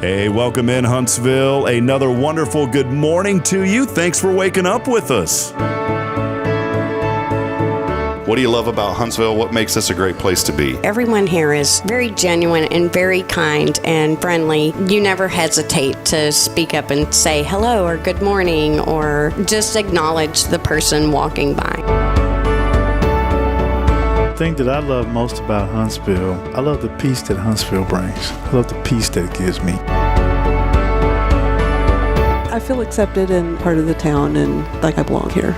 Hey, welcome in Huntsville. Another wonderful good morning to you. Thanks for waking up with us. What do you love about Huntsville? What makes this a great place to be? Everyone here is very genuine and very kind and friendly. You never hesitate to speak up and say hello or good morning or just acknowledge the person walking by. The thing that I love most about Huntsville, I love the peace that Huntsville brings. I love the peace that it gives me. I feel accepted and part of the town and like I belong here.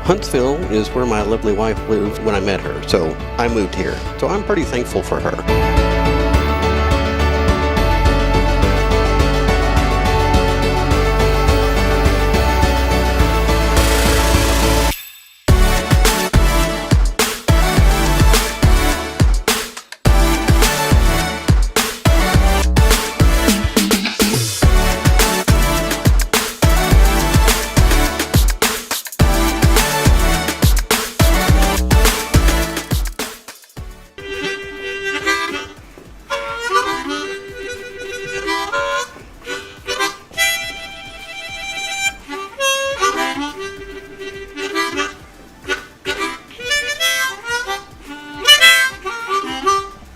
Huntsville is where my lovely wife lived when I met her, so I moved here. So I'm pretty thankful for her.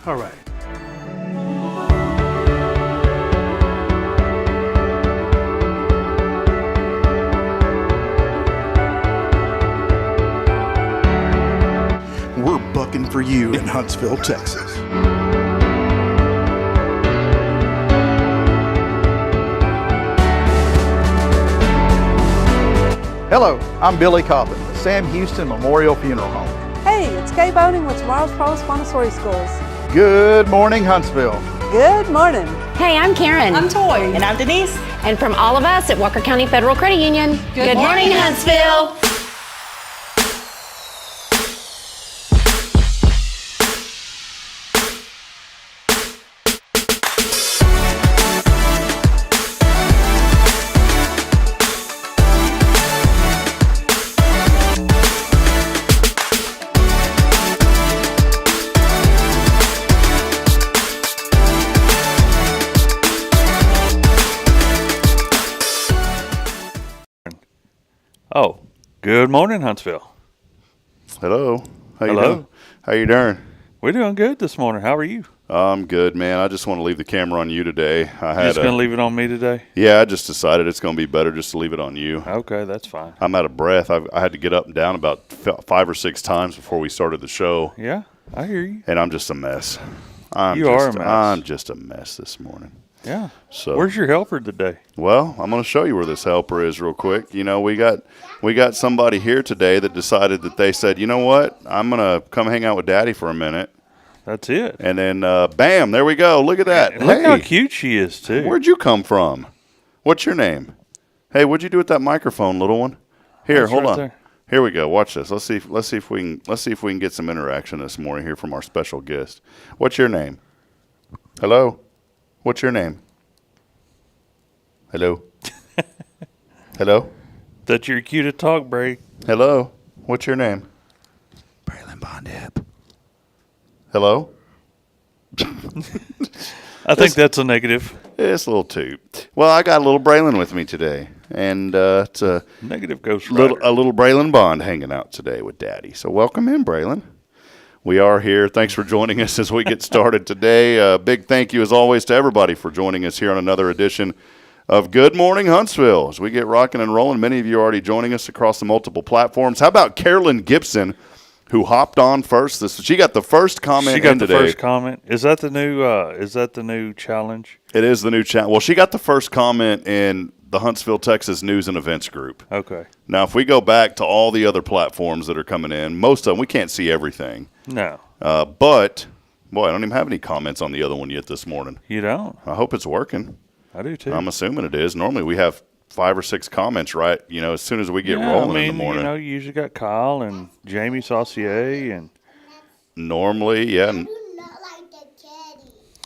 All right. We're bucking for you in Huntsville, Texas. Hello, I'm Billy Coppin, the Sam Houston Memorial Funeral Home. Hey, it's Kay Boning with Tomorrow's Promise Montessori Schools. Good morning, Huntsville. Good morning. Hey, I'm Karen. I'm Toy. And I'm Denise. And from all of us at Walker County Federal Credit Union, good morning, Huntsville. Oh, good morning, Huntsville. Hello. How you Hello. doing? How you doing? We're doing good this morning. How are you? I'm good, man. I just want to leave the camera on you today. You're just going to leave it on me today? Yeah, I just decided it's going to be better just to leave it on you. Okay, that's fine. I'm out of breath. I had to get up and down about 5 or 6 times before we started the show. Yeah, I hear you. And I'm just a mess. You are a mess. I'm just a mess this morning. Yeah. So where's your helper today? Well, I'm going to show you where this helper is real quick. You know, we got somebody here today that decided that they said, you know what, I'm going to come hang out with Daddy for a minute. That's it. And then, bam, there we go. Look at that. And look how cute she is, too. Where'd you come from? What's your name? Hey, what'd you do with that microphone, little one? Here, That's hold right on. there. Here we go. Watch this. Let's see if we can get some interaction this morning here from our special guest. What's your name? Hello? What's your name? Hello? Hello? That's your cue to talk, Bray. Hello? What's your name? Braylon Bondip. Hello? I think that's a negative. It's a little toot. Well, I got a little Braylon with me today, and it's a Negative Ghost Rider. little Braylon Bond hanging out today with Daddy. So welcome in, Braylon. We are here. Thanks for joining us as we get started today. Big thank you, as always, to everybody for joining us here on another edition of Good Morning Huntsville. As we get rocking and rolling, many of you are already joining us across the multiple platforms. How about Carolyn Gibson, who hopped on first? She got the first comment. She got the today. first comment. Is that the new challenge? It is the new challenge. Well, she got the first comment in the Huntsville, Texas News and Events group. Okay. Now, if we go back to all the other platforms that are coming in, most of them, we can't see everything. No. But, boy, I don't even have any comments on the other one yet this morning. You don't? I hope it's working. I do, too. I'm assuming it is. Normally we have 5 or 6 comments, right, as soon as we get rolling in the morning. You usually got Kyle and Jamie Saucier and Normally, yeah.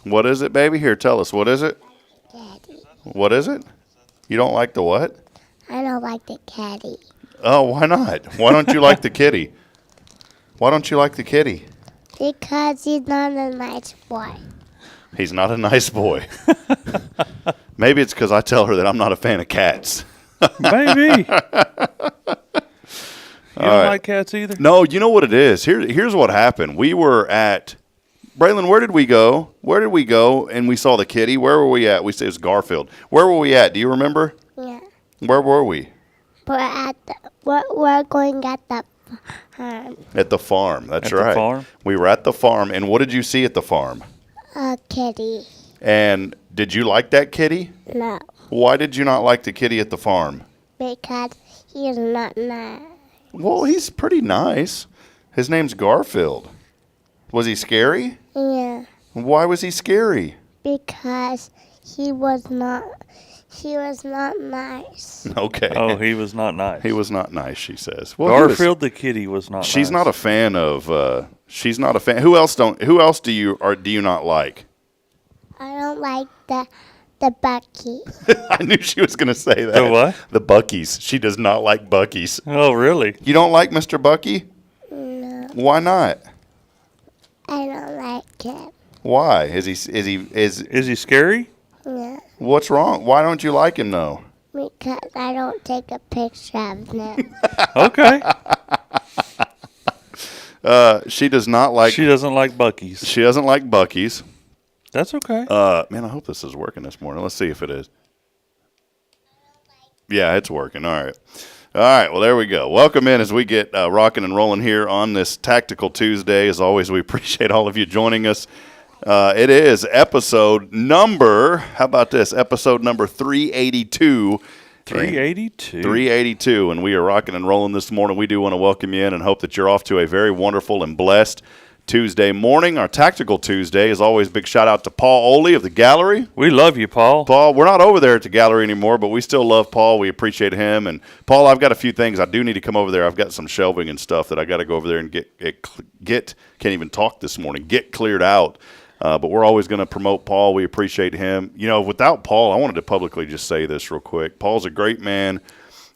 What is it, baby? Here, tell us. What is it? Daddy. What is it? You don't like the what? I don't like the caddy. Oh, why not? Why don't you like the kitty? Why don't you like the kitty? Because he's not a nice boy. He's not a nice boy. Maybe it's because I tell her that I'm not a fan of cats. Maybe. You don't like cats either? No, you know what it is? Here's what happened. We were at Braylon, where did we go? And we saw the kitty. Where were we at? We said it was Garfield. Where were we at? Do you remember? Yeah. Where were we? We're going at the farm. At the farm. That's At right. the farm? We were at the farm. And what did you see at the farm? A kitty. And did you like that kitty? No, Why did you not like the kitty at the farm? because he is not nice. Well, he's pretty nice. His name's Garfield. Was he scary? Yeah, Why was he scary? because he was not nice. Okay. Oh, he was not nice. He was not nice, she says. Well, Garfield the kitty was not nice. She's not a fan of. She's not a fan. Who else do you not like? I don't like the Bucky. I knew she was going to say that. The what? The Buckies. She does not like Buckies. Oh, really? You don't like Mr. Bucky? No, Why not? I don't like him. Why? Is he scary? Yeah, What's wrong? Why don't you like him though? because I don't take a picture of him. Okay. She does not like. She doesn't like Bucky's. She doesn't like Bucky's. That's okay. Man, I hope this is working this morning. Let's see if it is. Yeah, it's working. All right. All right. Well, there we go. Welcome in as we get rocking and rolling here on this Tactical Tuesday. As always, we appreciate all of you joining us. It is episode number, how about this? Episode number 382. 382. 382, and we are rocking and rolling this morning. We do want to welcome you in and hope that you're off to a very wonderful and blessed Tuesday morning. Our Tactical Tuesday, as always, big shout out to Paul Oley of the Gallery. We love you, Paul. Paul, we're not over there at the Gallery anymore, but we still love Paul. We appreciate him. And Paul, I've got a few things. I do need to come over there. I've got some shelving and stuff that I got to go over there and get can't even talk this morning, get cleared out. But we're always going to promote Paul. We appreciate him. You know, without Paul, I wanted to publicly just say this real quick. Paul's a great man.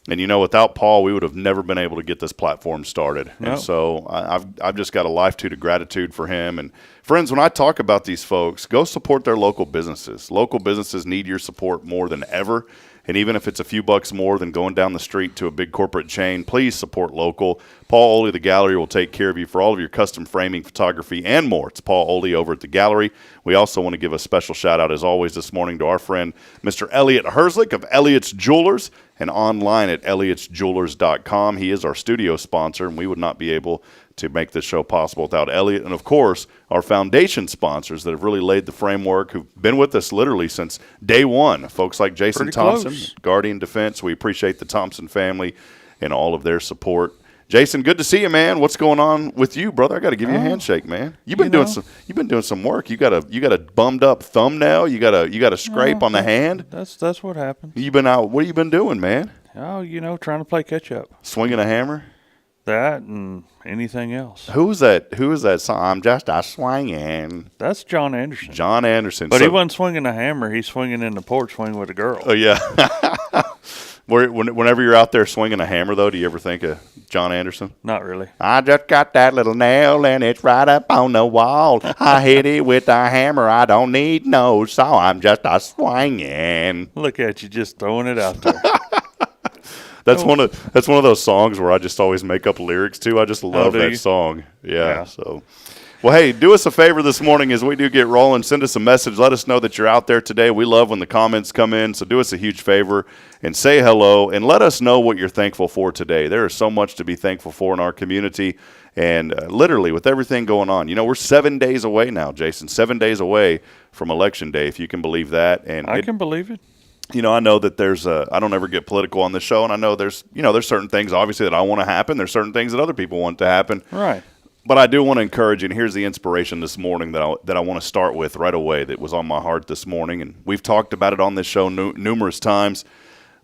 And, you know, without Paul, we would have never been able to get this platform started. Nope. And so I've just got a lifetitude of gratitude for him. And, friends, when I talk about these folks, go support their local businesses. Local businesses need your support more than ever. And even if it's a few bucks more than going down the street to a big corporate chain, please support local. Paul Oley, the Gallery, will take care of you for all of your custom framing, photography, and more. It's Paul Oley over at the Gallery. We also want to give a special shout-out, as always, this morning to our friend, Mr. Elliot Herzlich of Elliot's Jewelers, and online at elliotsjewelers.com. He is our studio sponsor, and we would not be able to make this show possible without Elliot. And, of course, our foundation sponsors that have really laid the framework, who've been with us literally since day one. Folks like Jason Pretty Thompson, close. Guardian Defense. We appreciate the Thompson family and all of their support. Jason, good to see you, man. What's going on with you, brother? I got to give you a handshake, man. You've been doing some work. You got a bummed up thumb now. You got a scrape on the hand. That's what happened. You've been out. What have you been doing, man? Oh, you know, trying to play catch up. Swinging a hammer. That and anything else. Who is that song? I'm just a swinging. That's John Anderson. John Anderson. But he wasn't swinging a hammer. He's swinging in the porch swing with a girl. Oh yeah. Whenever you're out there swinging a hammer, though, do you ever think of John Anderson? Not really. I just got that little nail and it's right up on the wall. I hit it with a hammer. I don't need no saw. I'm just a swinging. Look at you, just throwing it out there. That's one of those songs where I just always make up lyrics to. I just love that song. Yeah. So, well, hey, do us a favor this morning as we do get rolling. Send us a message. Let us know that you're out there today. We love when the comments come in. So do us a huge favor and say hello and let us know what you're thankful for today. There is so much to be thankful for in our community. And literally with everything going on, you know, we're 7 days away now, Jason, 7 days away from Election Day, if you can believe that. And I can believe it. You know, I know that there's I don't ever get political on this show, and I know there's certain things obviously that I want to happen. There's certain things that other people want to happen. Right. But I do want to encourage you, and here's the inspiration this morning that I want to start with right away that was on my heart this morning, and we've talked about it on this show numerous times,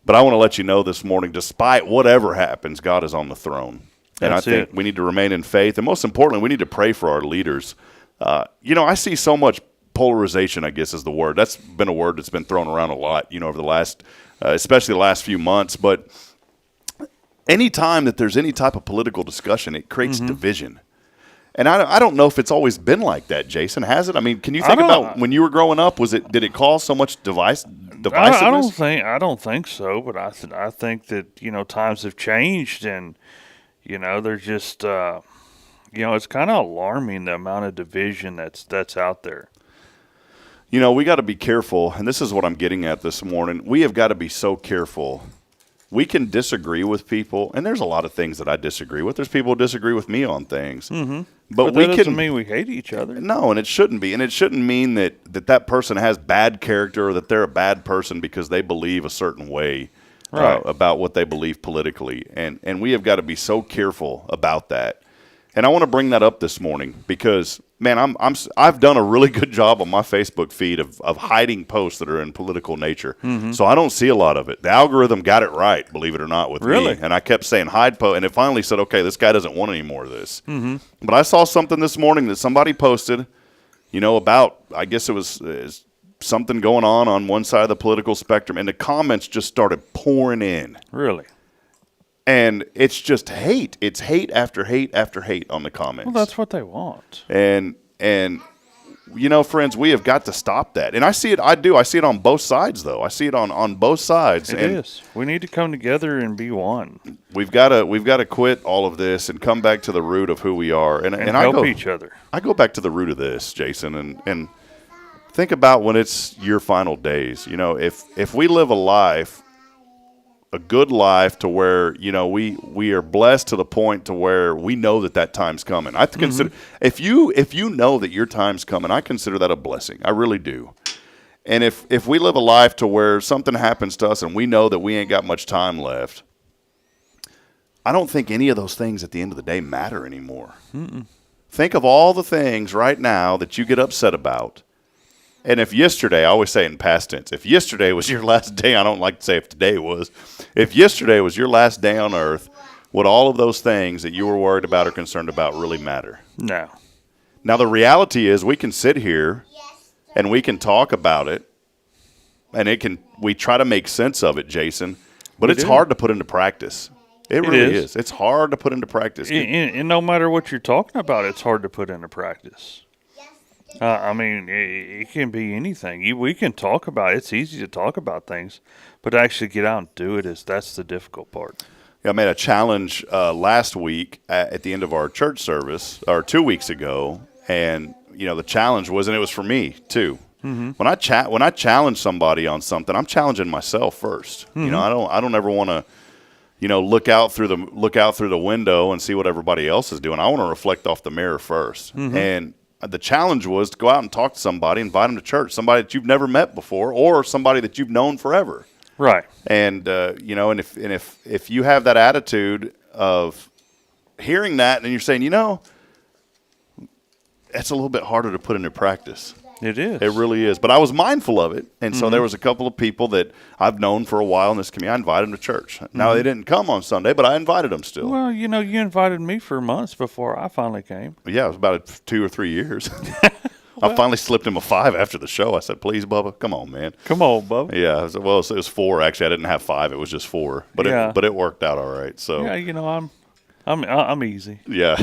but I want to let you know this morning, despite whatever happens, God is on the throne. And I think we need to remain in faith, and most importantly, we need to pray for our leaders. I see so much polarization, I guess is the word. That's been a word that's been thrown around a lot, over the last, especially the last few months. But any time that there's any type of political discussion, it creates division. And I don't know if it's always been like that, Jason. Has it? I mean, can you think about when you were growing up? Did it cause so much divisiveness? I don't think so. But I think that times have changed, and they're just it's kind of alarming the amount of division that's out there. We got to be careful, and this is what I'm getting at this morning. We have got to be so careful. We can disagree with people, and there's a lot of things that I disagree with. There's people who disagree with me on things. Mm-hmm. But that doesn't mean we hate each other. No, and it shouldn't be. And it shouldn't mean that person has bad character or that they're a bad person because they believe a certain way about what they believe politically. And we have got to be so careful about that. And I want to bring that up this morning because, man, I've done a really good job on my Facebook feed of hiding posts that are in political nature. Mm-hmm. So I don't see a lot of it. The algorithm got it right, believe it or not, with me. And I kept saying hide post, and it finally said, okay, this guy doesn't want any more of this. Mm-hmm. But I saw something this morning that somebody posted, about, I guess it was something going on one side of the political spectrum, and the comments just started pouring in. Really? And it's just hate. It's hate after hate after hate on the comments. Well, that's what they want. And friends, we have got to stop that. And I see it. I do. I see it on both sides, though. I see it on both sides. It is. We need to come together and be one. We've got to quit all of this and come back to the root of who we are. And help each other. I go back to the root of this, Jason, and think about when it's your final days. If we live a good life to where we are blessed to the point to where we know that time's coming. I consider if you know that your time's coming, I consider that a blessing. I really do. And if we live a life to where something happens to us and we know that we ain't got much time left, I don't think any of those things at the end of the day matter anymore. Mm-mm. Think of all the things right now that you get upset about. And if yesterday, I always say in past tense, if yesterday was your last day, I don't like to say if today was. If yesterday was your last day on earth, would all of those things that you were worried about or concerned about really matter? No. Now, the reality is we can sit here and we can talk about it, and we try to make sense of it, Jason, but it's hard to put into practice. It really is. It's hard to put into practice. And no matter what you're talking about, it's hard to put into practice. It can be anything. We can talk about it. It's easy to talk about things, but to actually get out and do that's the difficult part. I made a challenge last week at the end of our church service, or 2 weeks ago, and the challenge was, and it was for me too. Mm-hmm. When I challenge somebody on something, I'm challenging myself first. Mm-hmm. I don't ever want to look out through the window and see what everybody else is doing. I want to reflect off the mirror first. Mm-hmm. And the challenge was to go out and talk to somebody, invite them to church, somebody that you've never met before, or somebody that you've known forever. Right. And and if you have that attitude of hearing that, and you're saying, that's a little bit harder to put into practice. It is. It really is. But I was mindful of it, and so there was a couple of people that I've known for a while in this community. I invited them to church. Now, they didn't come on Sunday, but I invited them still. Well, you invited me for months before I finally came. Yeah, it was about 2 or 3 years. I finally slipped him a 5 after the show. I said, please, Bubba, come on, man. Come on, Bubba. Yeah, it was 4. Actually, I didn't have 5. It was just 4. But it worked out all right. So yeah, I'm easy. Yeah.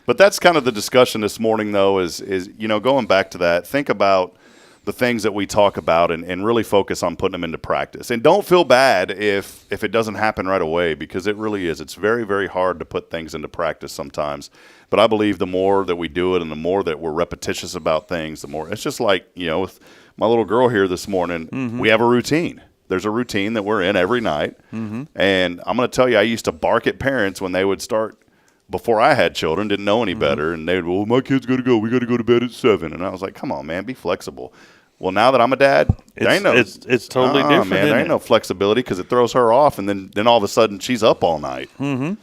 But that's kind of the discussion this morning, though, is going back to that, think about the things that we talk about and really focus on putting them into practice. And don't feel bad if it doesn't happen right away, because it really is. It's very, very hard to put things into practice sometimes. But I believe the more that we do it and the more that we're repetitious about things, the more – it's just like, with my little girl here this morning, we have a routine. There's a routine that we're in every night. Mm-hmm. And I'm going to tell you, I used to bark at parents when they would start – before I had children, didn't know any better, and they would, well, my kid's got to go. We got to go to bed at 7. And I was like, come on, man, be flexible. Well, now that I'm a dad, it's totally different. Man, there ain't no flexibility because it throws her off, and then all of a sudden she's up all night. Mm-hmm.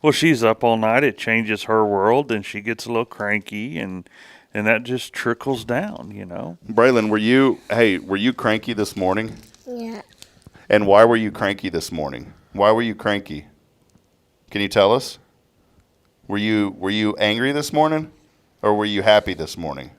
Well, she's up all night. It changes her world, and she gets a little cranky, and that just trickles down, Braylon, were you cranky this morning? Yeah. And why were you cranky this morning? Why were you cranky? Can you tell us? Were you angry this morning, or were you happy this morning?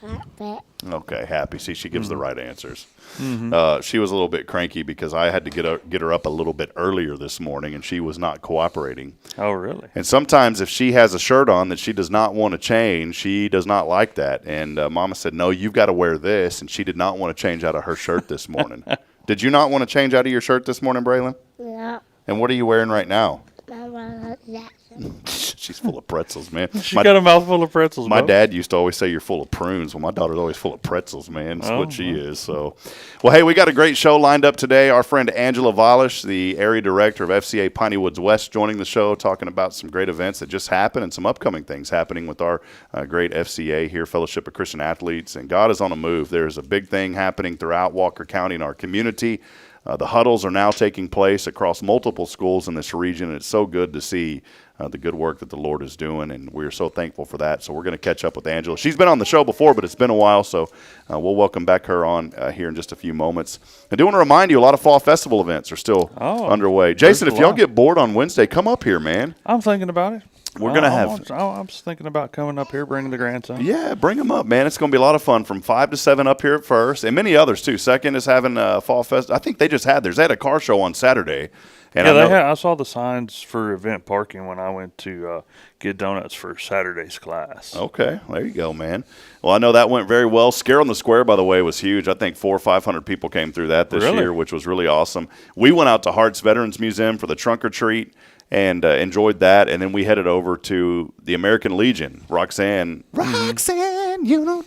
Happy. Okay, happy. See, she gives the right answers. She was a little bit cranky because I had to get her up a little bit earlier this morning, and she was not cooperating. Oh, really? And sometimes if she has a shirt on that she does not want to change, she does not like that. And Mama said, no, you've got to wear this, and she did not want to change out of her shirt this morning. Did you not want to change out of your shirt this morning, Braylon? No. And what are you wearing right now? Mama, that's She's full of pretzels, man. She got a mouthful of pretzels. My Bo. dad used to always say you're full of prunes. Well, my daughter's always full of pretzels, man. That's what she is. So, well, hey, we got a great show lined up today. Our friend Angela Valis, the area director of FCA Piney Woods West, joining the show, talking about some great events that just happened and some upcoming things happening with our great FCA here, Fellowship of Christian Athletes. And God is on a move. There's a big thing happening throughout Walker County in our community. The huddles are now taking place across multiple schools in this region, and it's so good to see the good work that the Lord is doing, and we're so thankful for that. So we're going to catch up with Angela. She's been on the show before, but it's been a while, so we'll welcome back her on here in just a few moments. I do want to remind you, a lot of fall festival events are still underway. Jason, if y'all get bored on Wednesday, come up here, man. I'm thinking about it. We're going to have... I'm just thinking about coming up here, bringing the grandson. Yeah, bring them up, man. It's going to be a lot of fun from 5 to 7 up here at First, and many others, too. Second is having a Fall Fest. I think they just had theirs. They had a car show on Saturday. And I saw the signs for event parking when I went to get donuts for Saturday's class. Okay, there you go, man. Well, I know that went very well. Scare on the Square, by the way, was huge. I think 400 or 500 people came through that this year, which was really awesome. We went out to Hart's Veterans Museum for the trunk or treat and enjoyed that, and then we headed over to the American Legion. Roxanne, you know.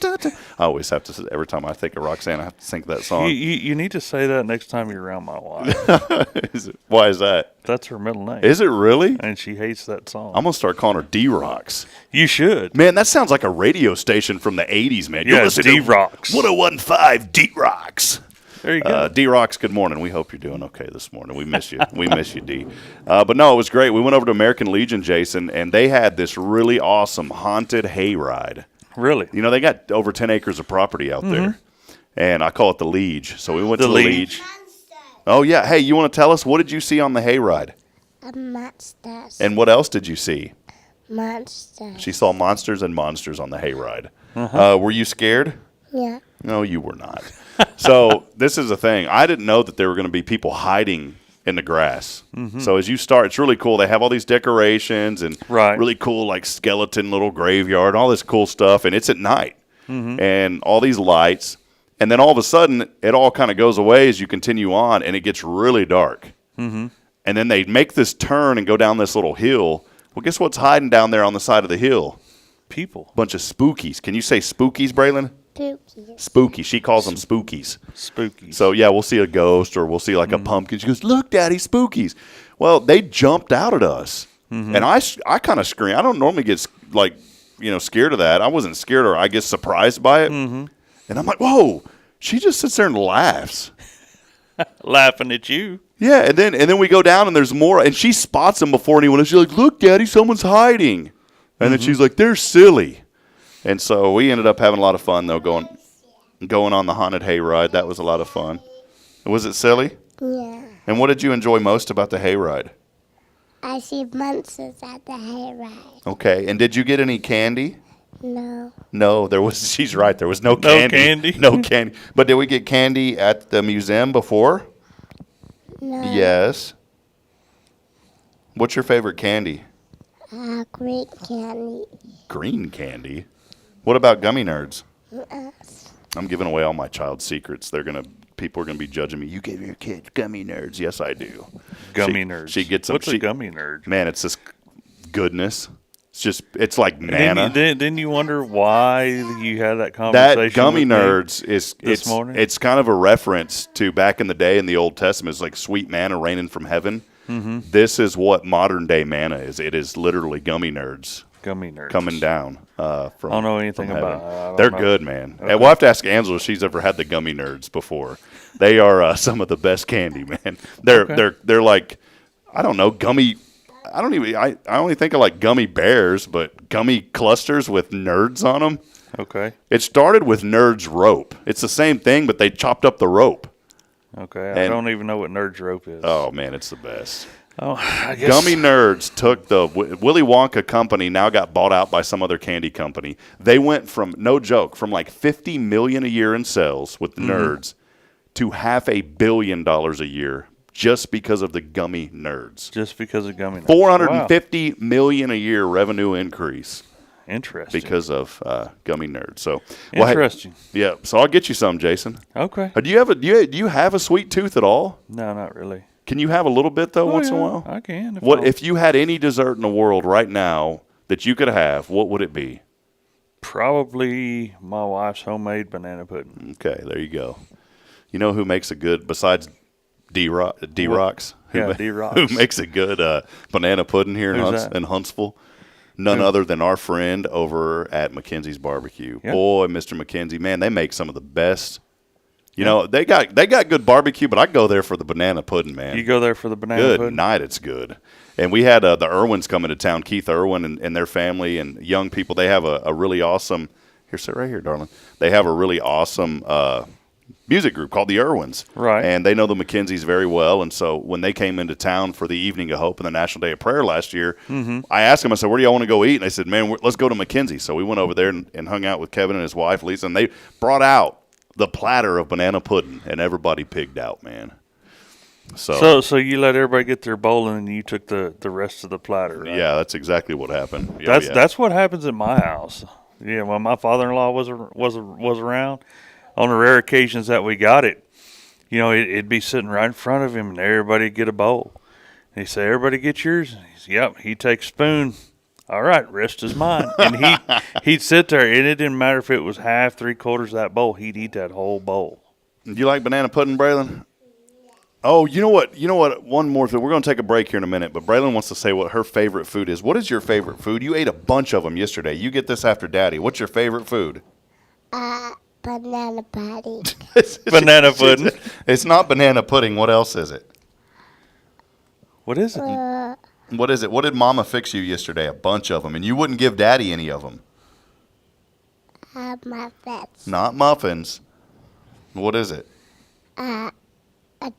I always have to, every time I think of Roxanne, I have to sing that song. You need to say that next time you're around my wife. Why is that? That's her middle name. Is it really? And she hates that song. I'm going to start calling her D-Rocks. You should. Man, that sounds like a radio station from the 80s, man. Yeah, D-Rocks. 1015 D-Rocks. There you go. D-Rocks, good morning. We hope you're doing okay this morning. We miss you. We miss you, D. But no, it was great. We went over to American Legion, Jason, and they had this really awesome haunted hayride. Really? You know, they got over 10 acres of property out there, and I call it the Liege. So we went to the Liege. Oh, yeah. Hey, you want to tell us, what did you see on the hayride? Monsters. And what else did you see? Monsters. She saw monsters and monsters on the hayride. Were you scared? Yeah. No, you were not. So this is the thing. I didn't know that there were going to be people hiding in the grass. So as you start, it's really cool. They have all these decorations and really cool like skeleton little graveyard, all this cool stuff. And it's at night and all these lights. And then all of a sudden, it all kind of goes away as you continue on, and it gets really dark. And then they make this turn and go down this little hill. Well, guess what's hiding down there on the side of the hill? People. Bunch of spookies. Can you say spookies, Braylon? Spookies. Spooky. She calls them spookies. Spookies. So, yeah, we'll see a ghost or we'll see like a pumpkin. She goes, look, Daddy, spookies. Well, they jumped out at us. And I kind of screamed. I don't normally get, like, scared of that. I wasn't scared or I get surprised by it. And I'm like, whoa. She just sits there and laughs. Laughing at you. Yeah, and then we go down and there's more. And she spots them before anyone else. She's like, look, Daddy, someone's hiding. And then she's like, they're silly. And so we ended up having a lot of fun, though, going on the haunted hayride. That was a lot of fun. Was it silly? Yeah. And what did you enjoy most about the hayride? I see monsters at the hayride. Okay. And did you get any candy? No. No, there was. She's right. There was no candy. No candy. But did we get candy at the museum before? No. Yes. What's your favorite candy? Green candy. Green candy? What about gummy nerds? Yes. I'm giving away all my child secrets. People are gonna be judging me. You gave your kids gummy nerds. Yes, I do. Gummy nerds. She gets them. What's a gummy nerd? Man, it's this goodness. It's like manna. Didn't you wonder why you had that conversation? That gummy nerds this morning? It's kind of a reference to back in the day in the Old Testament. It's like sweet manna raining from heaven. This is what modern day manna is. It is literally gummy nerds. Gummy nerds coming down from. I don't know anything about. They're good, man. Okay. And we'll have to ask Angela if she's ever had the gummy nerds before. They are some of the best candy, man. They're like, I don't know, gummy. I only think of like gummy bears, but gummy clusters with nerds on them. Okay. It started with Nerds rope. It's the same thing, but they chopped up the rope. Okay, I don't even know what Nerds rope is. Oh man, it's the best. Oh, I guess. Gummy Nerds took the Willy Wonka company, now got bought out by some other candy company. They went from, no joke, from like $50 million a year in sales with the Nerds to $500 million a year just because of the Gummy Nerds. Just because of Gummy Nerds. $450 million a year revenue increase. Interesting. Because of Gummy Nerds. So interesting. Hey, yeah. So I'll get you some, Jason. Okay. Do you have a sweet tooth at all? No, not really. Can you have a little bit though once in a while? I can. If you had any dessert in the world right now that you could have, what would it be? Probably my wife's homemade banana pudding. Okay, there you go. You know who makes a good besides D-Rocks? Yeah, D-Rocks. Who makes a good banana pudding here in Huntsville? None other than our friend over at McKenzie's Barbecue. Yep. Boy, Mr. McKenzie, man, they make some of the best. You know, they got good barbecue, but I go there for the banana pudding, man. You go there for the banana pudding? Good night, it's good. And we had the Irwins coming to town, Keith Irwin and their family and young people. They have a really awesome – here, sit right here, darling. They have a really awesome music group called the Irwins. Right. And they know the McKenzies very well. And so when they came into town for the Evening of Hope and the National Day of Prayer last year, I asked them, I said, where do y'all want to go eat? And they said, man, let's go to McKenzie. So we went over there and hung out with Kevin and his wife, Lisa, and they brought out the platter of banana pudding, and everybody pigged out, man. So you let everybody get their bowl, and then you took the rest of the platter, right? Yeah, that's exactly what happened. That's what happens at my house. Yeah, when my father-in-law was around, on the rare occasions that we got it, you know, it'd be sitting right in front of him, and everybody'd get a bowl. And he'd say, everybody get yours? Yep, he'd take a spoon. All right, rest is mine. And he'd sit there, and it didn't matter if it was half, 3/4 of that bowl. He'd eat that whole bowl. Do you like banana pudding, Braylon? Oh, you know what? One more thing. We're going to take a break here in a minute, but Braylon wants to say what her favorite food is. What is your favorite food? You ate a bunch of them yesterday. You get this after Daddy. What's your favorite food? Banana pudding. Banana pudding. It's not banana pudding. What else is it? What is it? What is it? What did Mama fix you yesterday? A bunch of them, and you wouldn't give Daddy any of them. Muffins. Not muffins. What is it? A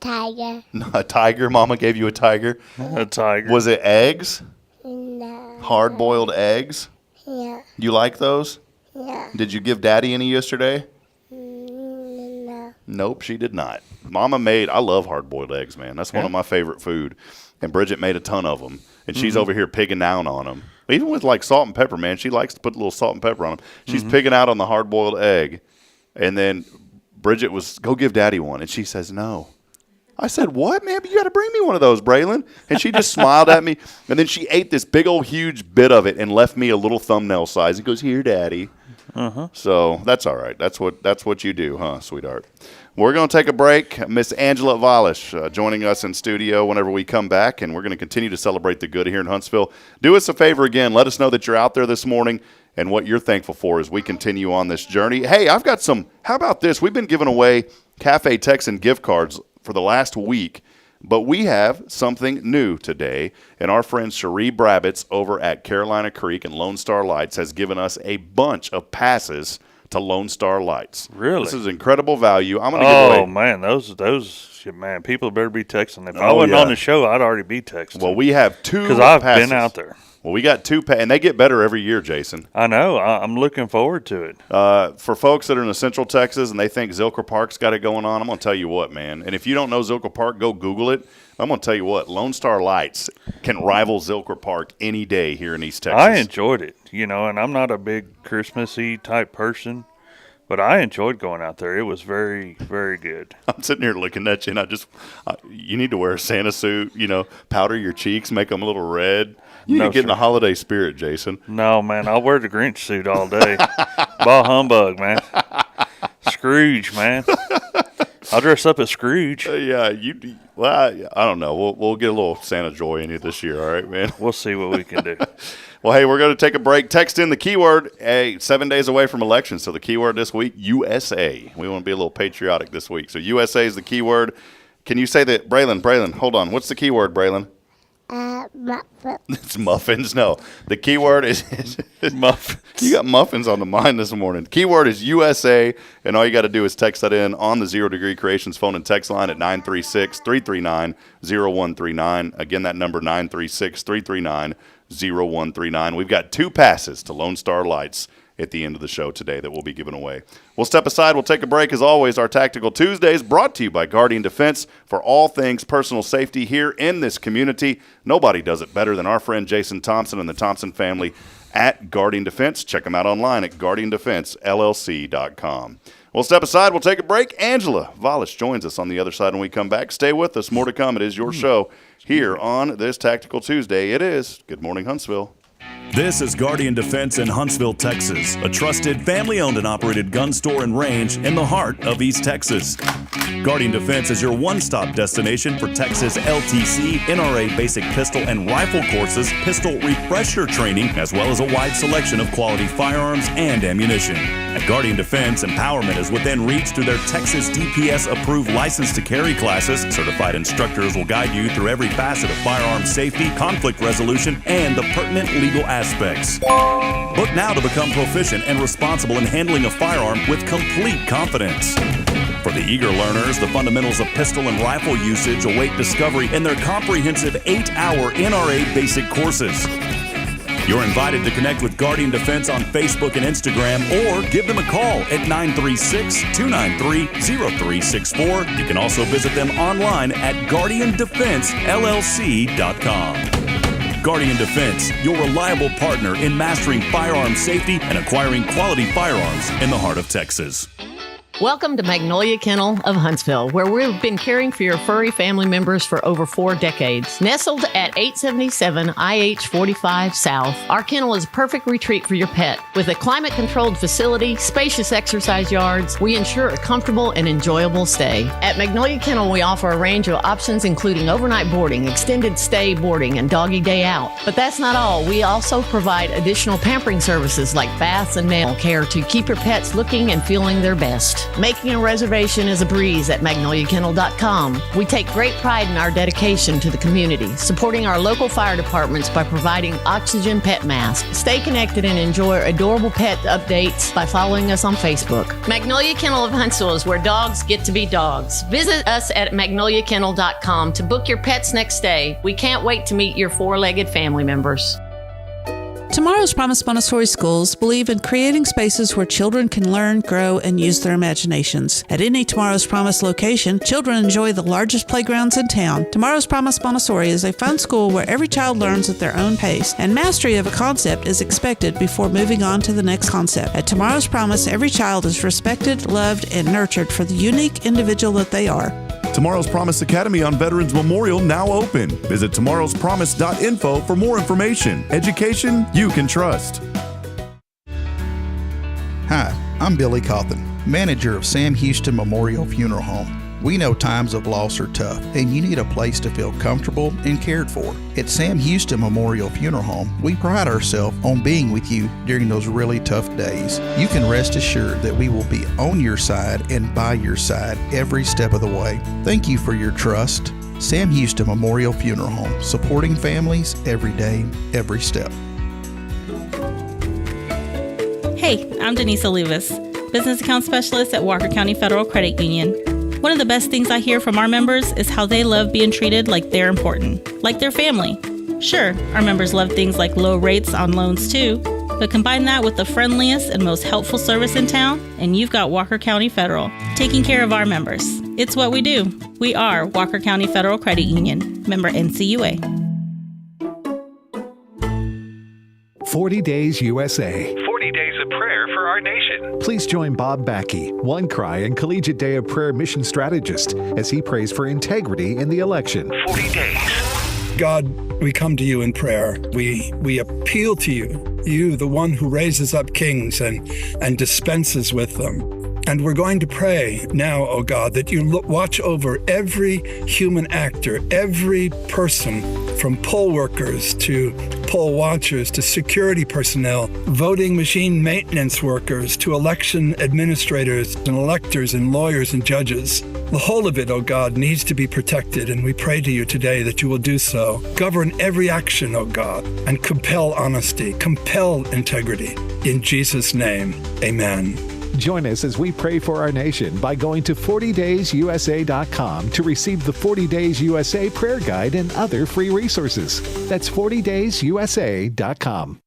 tiger. A tiger? Mama gave you a tiger? A tiger. Was it eggs? No. Hard-boiled eggs? Yeah. You like those? Yeah. Did you give Daddy any yesterday? No. Nope, she did not. Mama made, I love hard-boiled eggs, man. That's one of my favorite food. And Bridget made a ton of them. And she's over here pigging down on them. Even with like salt and pepper, man, she likes to put a little salt and pepper on them. She's pigging out on the hard-boiled egg. And then Bridget was, go give Daddy one. And she says, no. I said, what, man? You got to bring me one of those, Braylon. And she just smiled at me. And then she ate this big old huge bit of it and left me a little thumbnail size. And goes, here, Daddy. So that's all right. That's what you do, huh, sweetheart? We're going to take a break. Miss Angela Valis joining us in studio whenever we come back, and we're going to continue to celebrate the good here in Huntsville. Do us a favor again. Let us know that you're out there this morning and what you're thankful for as we continue on this journey. Hey, I've got some – how about this? We've been giving away Cafe Texan gift cards for the last week, but we have something new today, and our friend Cherie Brabbitts over at Carolina Creek and Lone Star Lights has given us a bunch of passes to Lone Star Lights. Really? This is incredible value. I'm going to give away. Oh, man, those man, people better be texting. If I wasn't on the show, I'd already be texting. Well, we have two because I've passes. been out there. Well, we got two, and they get better every year, Jason. I know. I'm looking forward to it. For folks that are in the Central Texas and they think Zilker Park's got it going on, I'm going to tell you what, man. And if you don't know Zilker Park, go Google it. I'm going to tell you what, Lone Star Lights can rival Zilker Park any day here in East Texas. I enjoyed it, and I'm not a big Christmassy type person, but I enjoyed going out there. It was very, very good. I'm sitting here looking at you, and you need to wear a Santa suit, powder your cheeks, make them a little red. You need to get in the holiday spirit, Jason. No, man, I'll wear the Grinch suit all day. Bah humbug, man. Scrooge, man. I'll dress up as Scrooge. I don't know. We'll get a little Santa joy in you this year, all right, man? We'll see what we can do. Well, hey, we're going to take a break. Text in the keyword, 7 days away from election. So the keyword this week, USA. We want to be a little patriotic this week. So USA is the keyword. Can you say that, Braylon, hold on. What's the keyword, Braylon? muffin. It's muffins. No, the keyword is muffins. You got muffins on the mind this morning. Keyword is USA, and all you got to do is text that in on the 0 Degree Creations phone and text line at 936-339-0139. Again, that number 936-339-0139. We've got 2 passes to Lone Star Lights at the end of the show today that we'll be giving away. We'll step aside. We'll take a break. As always, our Tactical Tuesdays brought to you by Guardian Defense for all things personal safety here in this community. Nobody does it better than our friend Jason Thompson and the Thompson family at Guardian Defense. Check them out online at guardiandefensellc.com. We'll step aside. We'll take a break. Angela Valis joins us on the other side when we come back. Stay with us. More to come. It is your show here on this Tactical Tuesday. It is Good Morning Huntsville. This is Guardian Defense in Huntsville, Texas, a trusted family-owned and operated gun store and range in the heart of East Texas. Guardian Defense is your one-stop destination for Texas LTC, NRA basic pistol and rifle courses, pistol refresher training, as well as a wide selection of quality firearms and ammunition. At Guardian Defense, empowerment is within reach through their Texas DPS-approved license to carry classes. Certified instructors will guide you through every facet of firearm safety, conflict resolution, and the pertinent legal aspects. Book now to become proficient and responsible in handling a firearm with complete confidence. For the eager learners, the fundamentals of pistol and rifle usage await discovery in their comprehensive 8-hour NRA basic courses. You're invited to connect with Guardian Defense on Facebook and Instagram, or give them a call at 936-293-0364. You can also visit them online at guardiandefensellc.com. Guardian Defense, your reliable partner in mastering firearm safety and acquiring quality firearms in the heart of Texas. Welcome to Magnolia Kennel of Huntsville, where we've been caring for your furry family members for over 4 decades. Nestled at 877 IH 45 South, our kennel is a perfect retreat for your pet. With a climate-controlled facility, spacious exercise yards, we ensure a comfortable and enjoyable stay. At Magnolia Kennel, we offer a range of options including overnight boarding, extended stay boarding, and doggy day out. But that's not all. We also provide additional pampering services like baths and nail care to keep your pets looking and feeling their best. Making a reservation is a breeze at magnoliakennel.com. We take great pride in our dedication to the community, supporting our local fire departments by providing oxygen pet masks. Stay connected and enjoy adorable pet updates by following us on Facebook. Magnolia Kennel of Huntsville is where dogs get to be dogs. Visit us at magnoliakennel.com to book your pet's next stay. We can't wait to meet your 4-legged family members. Tomorrow's Promise Montessori schools believe in creating spaces where children can learn, grow, and use their imaginations. At any Tomorrow's Promise location, children enjoy the largest playgrounds in town. Tomorrow's Promise Montessori is a fun school where every child learns at their own pace, and mastery of a concept is expected before moving on to the next concept. At Tomorrow's Promise, every child is respected, loved, and nurtured for the unique individual that they are. Tomorrow's Promise Academy on Veterans Memorial now open. Visit tomorrowspromise.info for more information. Education you can trust. Hi, I'm Billy Cawthon, manager of Sam Houston Memorial Funeral Home. We know times of loss are tough, and you need a place to feel comfortable and cared for. At Sam Houston Memorial Funeral Home, we pride ourselves on being with you during those really tough days. You can rest assured that we will be on your side and by your side every step of the way. Thank you for your trust. Sam Houston Memorial Funeral Home, supporting families every day, every step. Hey, I'm Denise Olivas, Business Account Specialist at Walker County Federal Credit Union. One of the best things I hear from our members is how they love being treated like they're important, like their family. Sure, our members love things like low rates on loans too, but combine that with the friendliest and most helpful service in town, and you've got Walker County Federal, taking care of our members. It's what we do. We are Walker County Federal Credit Union, member NCUA. 40 Days USA. 40 days of prayer for our nation. Please join Bob Backey, One Cry and Collegiate Day of Prayer mission strategist, as he prays for integrity in the election. 40 days. God, we come to you in prayer. We appeal to you, the one who raises up kings and dispenses with them. And we're going to pray now, oh God, that you watch over every human actor, every person from poll workers to poll watchers to security personnel, voting machine maintenance workers to election administrators and electors and lawyers and judges. The whole of it, O God, needs to be protected, and we pray to you today that you will do so. Govern every action, O God, and compel honesty, compel integrity. In Jesus' name, amen. Join us as we pray for our nation by going to 40daysusa.com to receive the 40 Days USA prayer guide and other free resources. That's 40daysusa.com.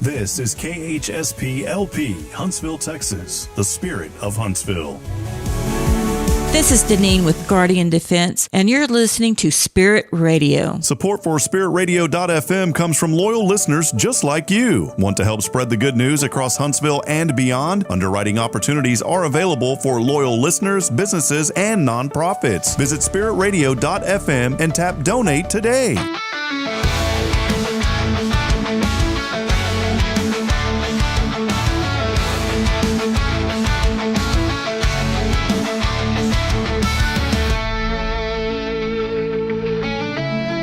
This is KHSP LP, Huntsville, Texas, the spirit of Huntsville. This is Deneen with Guardian Defense, and you're listening to Spirit Radio. Support for SpiritRadio.fm comes from loyal listeners just like you. Want to help spread the good news across Huntsville and beyond? Underwriting opportunities are available for loyal listeners, businesses, and nonprofits. Visit SpiritRadio.fm and tap Donate today.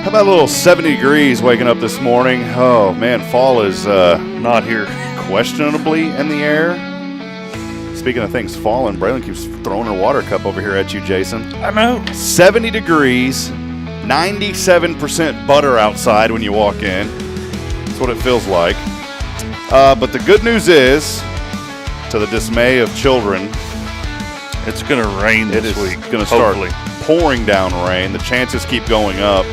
How about a little 70 degrees waking up this morning? Oh, man, fall is not here. Questionably in the air. Speaking of things falling, Braylon keeps throwing her water cup over here at you, Jason. I know. 70 degrees, 97% butter outside when you walk in. That's what it feels like. But the good news is, to the dismay of children, it's going to rain this week. It's going to start pouring down rain. The chances keep going up.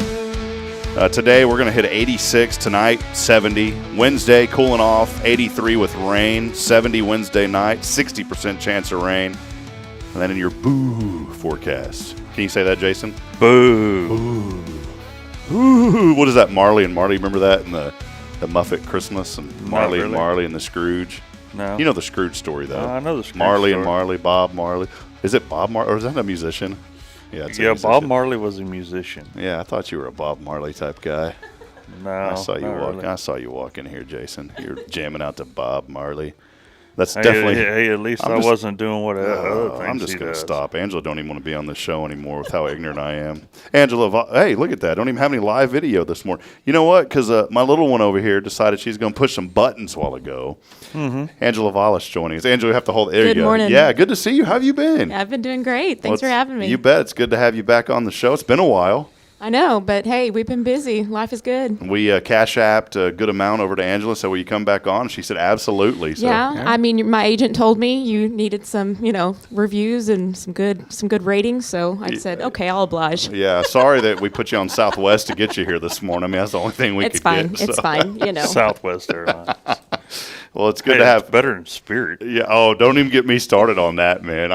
Today we're going to hit 86, tonight 70. Wednesday cooling off, 83 with rain, 70 Wednesday night, 60% chance of rain. And then in your boo forecast. Can you say that, Jason? Boo. Boo. Boo. What is that, Marley and Marley? Remember that in the Muppet Christmas and Marley and Marley and the Scrooge? No. You know the Scrooge story, though. I know the Scrooge Marley story. and Marley, Bob Marley. Is it Bob Marley, or is that a musician? Yeah, it's a musician. Bob Marley was a musician. Yeah, I thought you were a Bob Marley type guy. No, I saw you not walk. really. I saw you walk in here, Jason. You're jamming out to Bob Marley. That's Hey, definitely. hey, at least I wasn't doing what other things I'm just he going to does. stop. Angela don't even want to be on the show anymore with how ignorant I am. Angela, hey, look at that. I don't even have any live video this morning. You know what? Because my little one over here decided she's going to push some buttons a while ago. Mm-hmm. Angela Valis joining us. Angela, you have to hold. There Good you go. morning. Yeah, good to see you. How have you been? I've been doing great. Thanks for Well, having me. You bet. It's good to have you back on the show. It's been a while. I know, but hey, we've been busy. Life is good. We cash apped a good amount over to Angela, so will you come back on? She said absolutely. So, Yeah, I mean, my agent told me you needed some, reviews and some good ratings. So I said, okay, I'll oblige. Yeah, sorry that we put you on Southwest to get you here this morning. I mean, that's the only thing we It's could fine. get. It's fine. Southwest Airlines. Well, it's good Hey, to have. it's better than Spirit. Yeah. Oh, don't even get me started on that, man.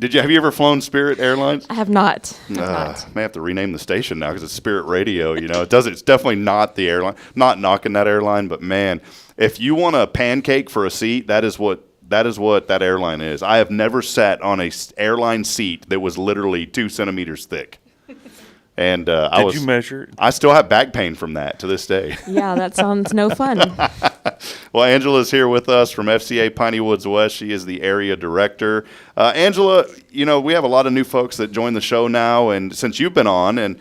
Have you ever flown Spirit Airlines? I have not. May have to rename the station now because it's Spirit Radio. It's definitely not the airline. Not knocking that airline, but man, if you want a pancake for a seat, that is what that airline is. I have never sat on a airline seat that was literally 2 centimeters thick. And Did you measure it? I still have back pain from that to this day. Yeah, that sounds no fun. Well, Angela's here with us from FCA Piney Woods West. She is the area director. Angela, we have a lot of new folks that join the show now, and since you've been on, and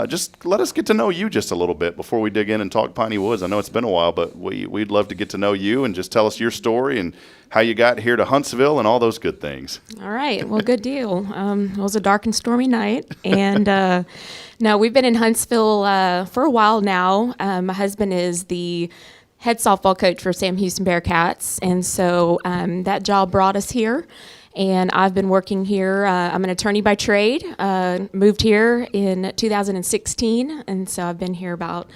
just let us get to know you just a little bit before we dig in and talk Piney Woods. I know it's been a while, but we'd love to get to know you and just tell us your story and how you got here to Huntsville and all those good things. All right. Well, good deal. It was a dark and stormy night. And no, we've been in Huntsville for a while now. My husband is the head softball coach for Sam Houston Bearcats. And so that job brought us here. And I've been working here. I'm an attorney by trade. Moved here in 2016. And so I've been here about,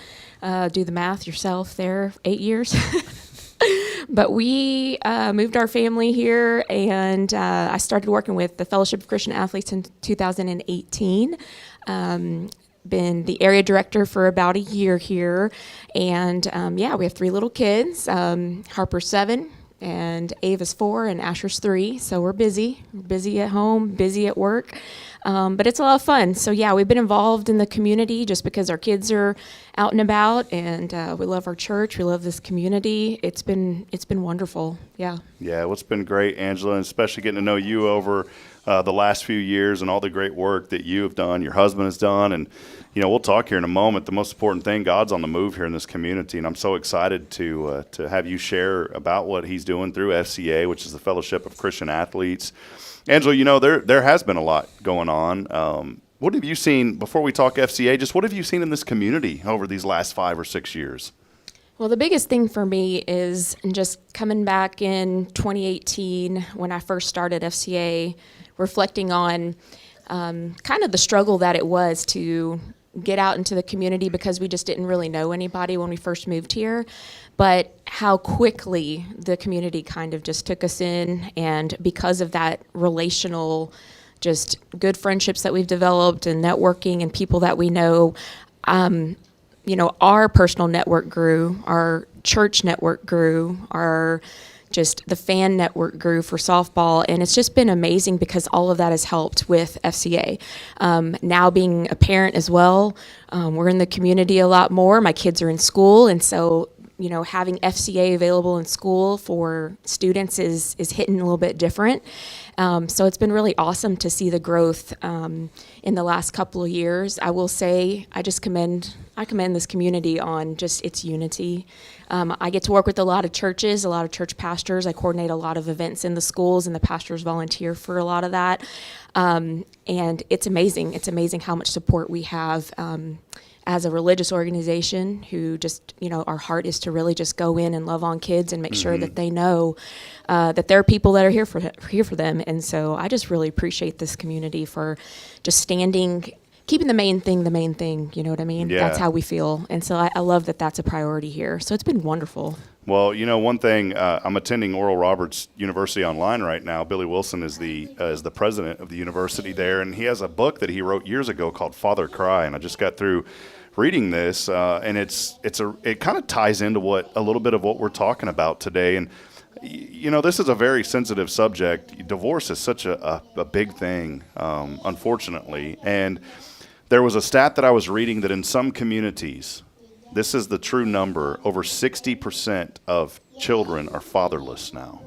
do the math yourself there, 8 years. But we moved our family here, and I started working with the Fellowship of Christian Athletes in 2018. Been the area director for about a year here, and we have 3 little kids. Harper's 7, and Ava's 4 and Asher's 3. So we're busy. We're busy at home, busy at work. But it's a lot of fun. So yeah, we've been involved in the community just because our kids are out and about, and we love our church. We love this community. It's been wonderful. Yeah. Yeah, well, it's been great, Angela, and especially getting to know you over the last few years and all the great work that you have done, your husband has done. And, you know, we'll talk here in a moment. The most important thing, God's on the move here in this community, and I'm so excited to have you share about what he's doing through FCA, which is the Fellowship of Christian Athletes. Angela, you know, there has been a lot going on. What have you seen, before we talk FCA, just what have you seen in this community over these last 5 or 6 years? Well, the biggest thing for me is just coming back in 2018 when I first started FCA, reflecting on kind of the struggle that it was to get out into the community because we just didn't really know anybody when we first moved here, but how quickly the community kind of just took us in, and because of that relational, just good friendships that we've developed and networking and people that we know, you know, our personal network grew, our church network grew, our just the fan network grew for softball, and it's just been amazing because all of that has helped with FCA. Now being a parent as well, we're in the community a lot more. My kids are in school, and so, you know, having FCA available in school for students is hitting a little bit different. So it's been really awesome to see the growth in the last couple of years. I will say I commend this community on just its unity. I get to work with a lot of churches, a lot of church pastors. I coordinate a lot of events in the schools, and the pastors volunteer for a lot of that. And it's amazing. It's amazing how much support we have as a religious organization who just, you know, our heart is to really just go in and love on kids and make sure that they know that there are people that are here for them. And so I just really appreciate this community for just keeping the main thing, you know what I mean? Yeah. That's how we feel. And so I love that that's a priority here. So it's been wonderful. Well, you know, one thing, I'm attending Oral Roberts University online right now. Billy Wilson is the president of the university there, and he has a book that he wrote years ago called Father Cry, and I just got through reading this, and it kind of ties into a little bit of what we're talking about today. And you know, this is a very sensitive subject. Divorce is such a big thing, unfortunately. And there was a stat that I was reading that in some communities, this is the true number, over 60% of children are fatherless now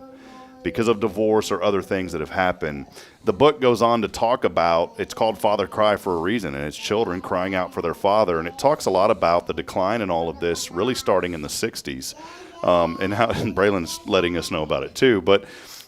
because of divorce or other things that have happened. The book goes on to talk about, it's called Father Cry for a reason, and it's children crying out for their father. And it talks a lot about the decline in all of this, really starting in the 60s, and Braylon's letting us know about it too. But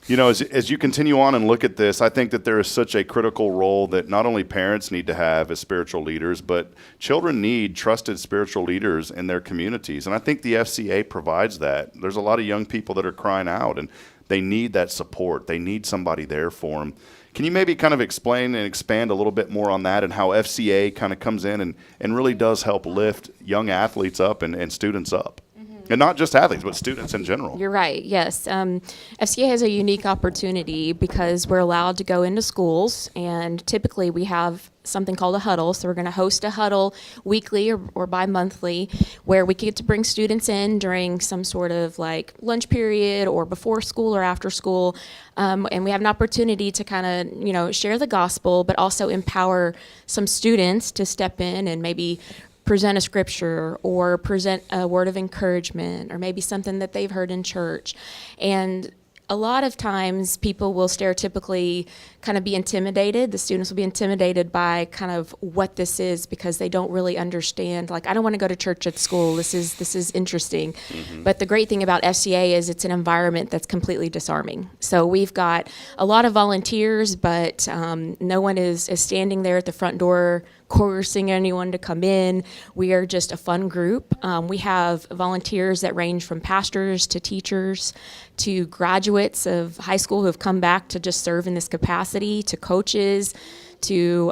you know, as you continue on and look at this, I think that there is such a critical role that not only parents need to have as spiritual leaders, but children need trusted spiritual leaders in their communities. And I think the FCA provides that. There's a lot of young people that are crying out, and they need that support. They need somebody there for them. Can you maybe kind of explain and expand a little bit more on that and how FCA kind of comes in and really does help lift young athletes up and students up? And not just athletes, but students in general. You're right, yes. FCA has a unique opportunity because we're allowed to go into schools, and typically we have something called a huddle. So we're going to host a huddle weekly or bi-monthly where we get to bring students in during some sort of like lunch period or before school or after school. And we have an opportunity to kind of, you know, share the gospel, but also empower some students to step in and maybe present a scripture or present a word of encouragement or maybe something that they've heard in church. And a lot of times people will stereotypically kind of be intimidated. The students will be intimidated by kind of what this is because they don't really understand. Like, I don't want to go to church at school. This is interesting. Mm-hmm. But the great thing about FCA is it's an environment that's completely disarming. So we've got a lot of volunteers, but no one is standing there at the front door coercing anyone to come in. We are just a fun group. We have volunteers that range from pastors to teachers to graduates of high school who have come back to just serve in this capacity, to coaches, to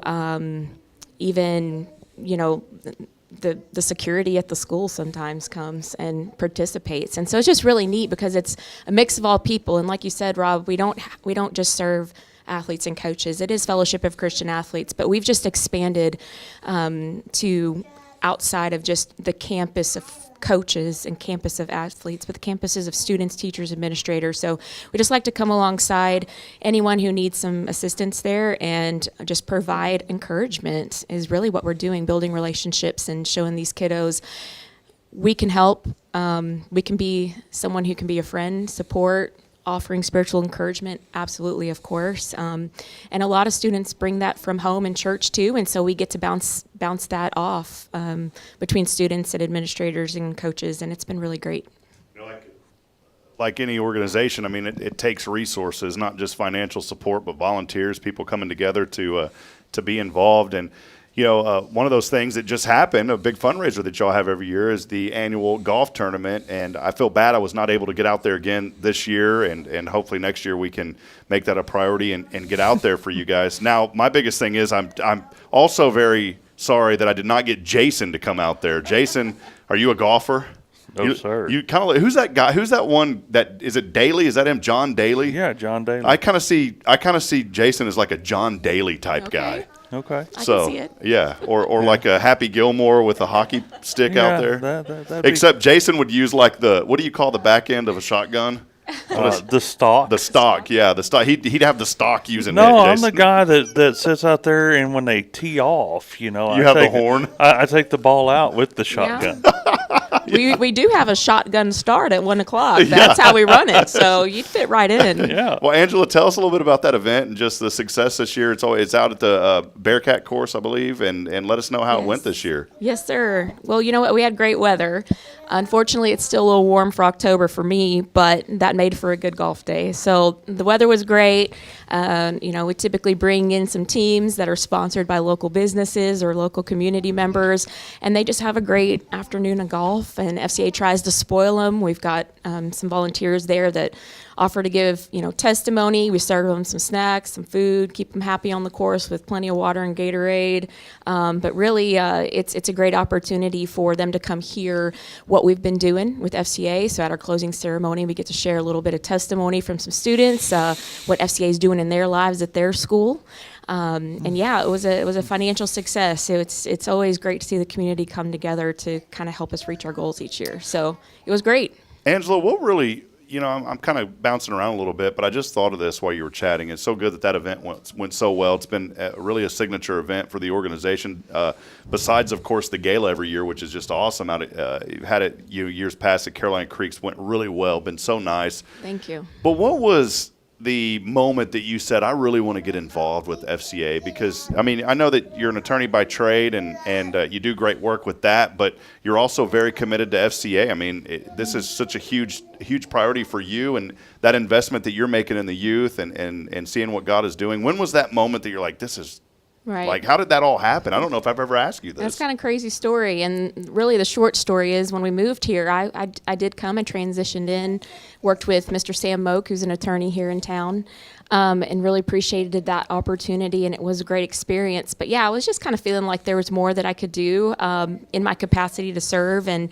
even, you know, the security at the school sometimes comes and participates. And so it's just really neat because it's a mix of all people. And like you said, Rob, we don't just serve athletes and coaches. It is Fellowship of Christian Athletes, but we've just expanded to outside of just the campus of coaches and campus of athletes, but the campuses of students, teachers, administrators. So we just like to come alongside anyone who needs some assistance there and just provide encouragement is really what we're doing, building relationships and showing these kiddos we can help. We can be someone who can be a friend, support, offering spiritual encouragement, absolutely, of course. And a lot of students bring that from home and church too, and so we get to bounce that off between students and administrators and coaches, and it's been really great. Like any organization, I mean, it takes resources, not just financial support, but volunteers, people coming together to be involved. And one of those things that just happened, a big fundraiser that y'all have every year, is the annual golf tournament. And I feel bad I was not able to get out there again this year, and hopefully next year we can make that a priority and get out there for you guys. Now, my biggest thing is I'm also very sorry that I did not get Jason to come out there. Jason, are you a golfer? No, sir. You kind of who's that guy? Who's that one? That is it? Daly? Is that him? John Daly? Yeah, John Daly. I kind of see Jason as like a John Daly type guy. Okay. I can see it. Yeah, or like a Happy Gilmore with a hockey stick out there. That'd Except Jason would use like what do you call the back end of a shotgun? The stock. The stock, yeah, the stock. He'd have the stock using it. No, I'm Jason. the guy that sits out there, and when they tee off, You have the horn? I take the ball out with the shotgun. We do have a shotgun start at 1 o'clock. That's how we run it. So you'd fit right in. Yeah. Well, Angela, tell us a little bit about that event and just the success this year. It's out at the Bearcat course, I believe, and let us know how it went this year. Yes, sir. Well, you know what? We had great weather. Unfortunately, it's still a little warm for October for me, but that made for a good golf day. So the weather was great. We typically bring in some teams that are sponsored by local businesses or local community members, and they just have a great afternoon of golf, and FCA tries to spoil them. We've got some volunteers there that offer to give, testimony. We serve them some snacks, some food, keep them happy on the course with plenty of water and Gatorade. But really, it's a great opportunity for them to come hear what we've been doing with FCA. So at our closing ceremony, we get to share a little bit of testimony from some students, what FCA is doing in their lives at their school. And yeah, it was a financial success. So it's always great to see the community come together to kind of help us reach our goals each year. So it was great. Angela, what really, I'm kind of bouncing around a little bit, but I just thought of this while you were chatting. It's so good that event went so well. It's been really a signature event for the organization. Besides, of course, the gala every year, which is just awesome. You've had it years past at Caroline Creeks, went really well. Been so nice. Thank you. But what was the moment that you said, I really want to get involved with FCA? Because, I know that you're an attorney by trade and you do great work with that, but you're also very committed to FCA. This is such a huge priority for you, and that investment that you're making in the youth and seeing what God is doing. When was that moment that you're like, this is right? Like, how did that all happen? I don't know if I've ever asked you this. That's kind of crazy story. And really the short story is when we moved here, I did come and transitioned in, worked with Mr. Sam Moak, who's an attorney here in town, and really appreciated that opportunity, and it was a great experience. But yeah, I was just kind of feeling like there was more that I could do in my capacity to serve. And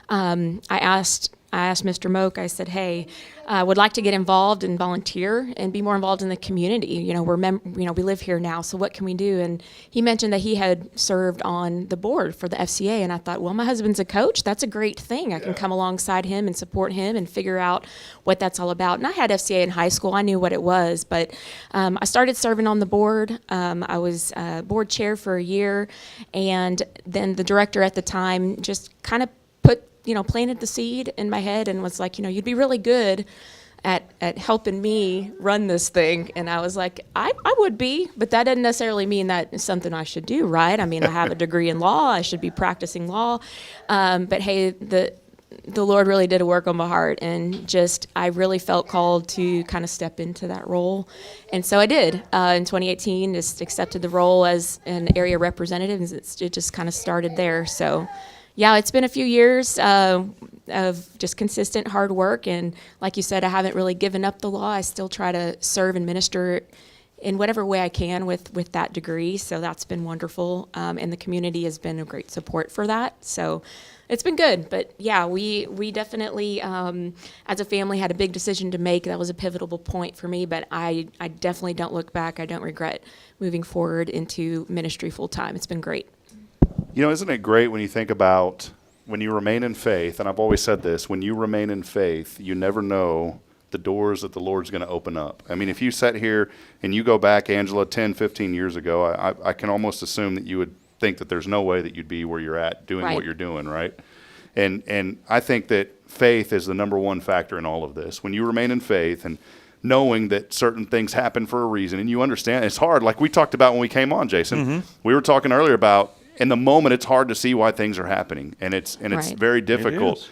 I asked Mr. Moak, I said, hey, I would like to get involved and volunteer and be more involved in the community. We live here now, so what can we do? And he mentioned that he had served on the board for the FCA, and I thought, well, my husband's a coach. That's a great thing. I can come alongside him and support him and figure out what that's all about. And I had FCA in high school. I knew what it was, but I started serving on the board. I was board chair for a year, and then the director at the time just kind of planted the seed in my head and was like, you'd be really good at helping me run this thing. And I was like, I would be, but that doesn't necessarily mean that it's something I should do, right? I have a degree in law. I should be practicing law. But hey, the Lord really did a work on my heart, and I really felt called to kind of step into that role. And so I did. In 2018, just accepted the role as an area representative, and it just kind of started there. So yeah, it's been a few years of just consistent hard work, and like you said, I haven't really given up the law. I still try to serve and minister in whatever way I can with that degree, so that's been wonderful, and the community has been a great support for that, so it's been good. But yeah, we definitely, as a family, had a big decision to make. That was a pivotal point for me, but I definitely don't look back. I don't regret moving forward into ministry full-time. It's been great. You know, isn't it great when you think about when you remain in faith, and I've always said this, when you remain in faith, you never know the doors that the Lord's going to open up. I mean, if you sat here and you go back, Angela, 10, 15 years ago, I can almost assume that you would think that there's no way that you'd be where you're at doing what you're doing, right? And I think that faith is the number one factor in all of this. When you remain in faith and knowing that certain things happen for a reason, and you understand, it's hard. Like we talked about when we came on, Jason, we were talking earlier about in the moment, it's hard to see why things are happening, and it's very difficult.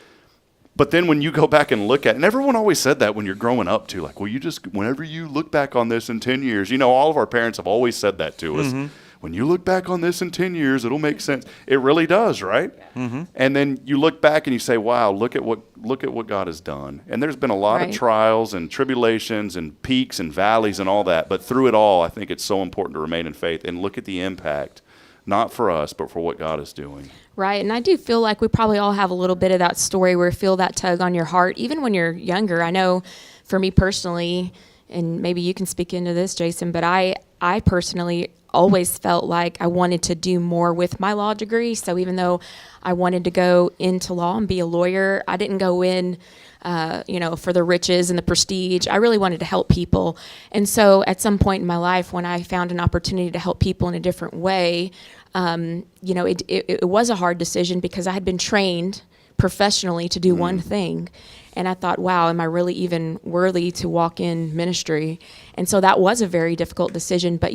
But then when you go back and look at it, and everyone always said that when you're growing up too, like, well, you just, whenever you look back on this in 10 years, you know, all of our parents have always said that to us. When you look back on this in 10 years, it'll make sense. It really does, right? And then you look back and you say, wow, look at what God has done. And there's been a lot of trials and tribulations and peaks and valleys and all that. But through it all, I think it's so important to remain in faith and look at the impact, not for us, but for what God is doing. Right, and I do feel like we probably all have a little bit of that story where you feel that tug on your heart, even when you're younger. I know for me personally, and maybe you can speak into this, Jason, but I personally always felt like I wanted to do more with my law degree. So even though I wanted to go into law and be a lawyer, I didn't go in for the riches and the prestige. I really wanted to help people. And so at some point in my life, when I found an opportunity to help people in a different way, it was a hard decision because I had been trained professionally to do one thing. And I thought, wow, am I really even worthy to walk in ministry? And so that was a very difficult decision. But,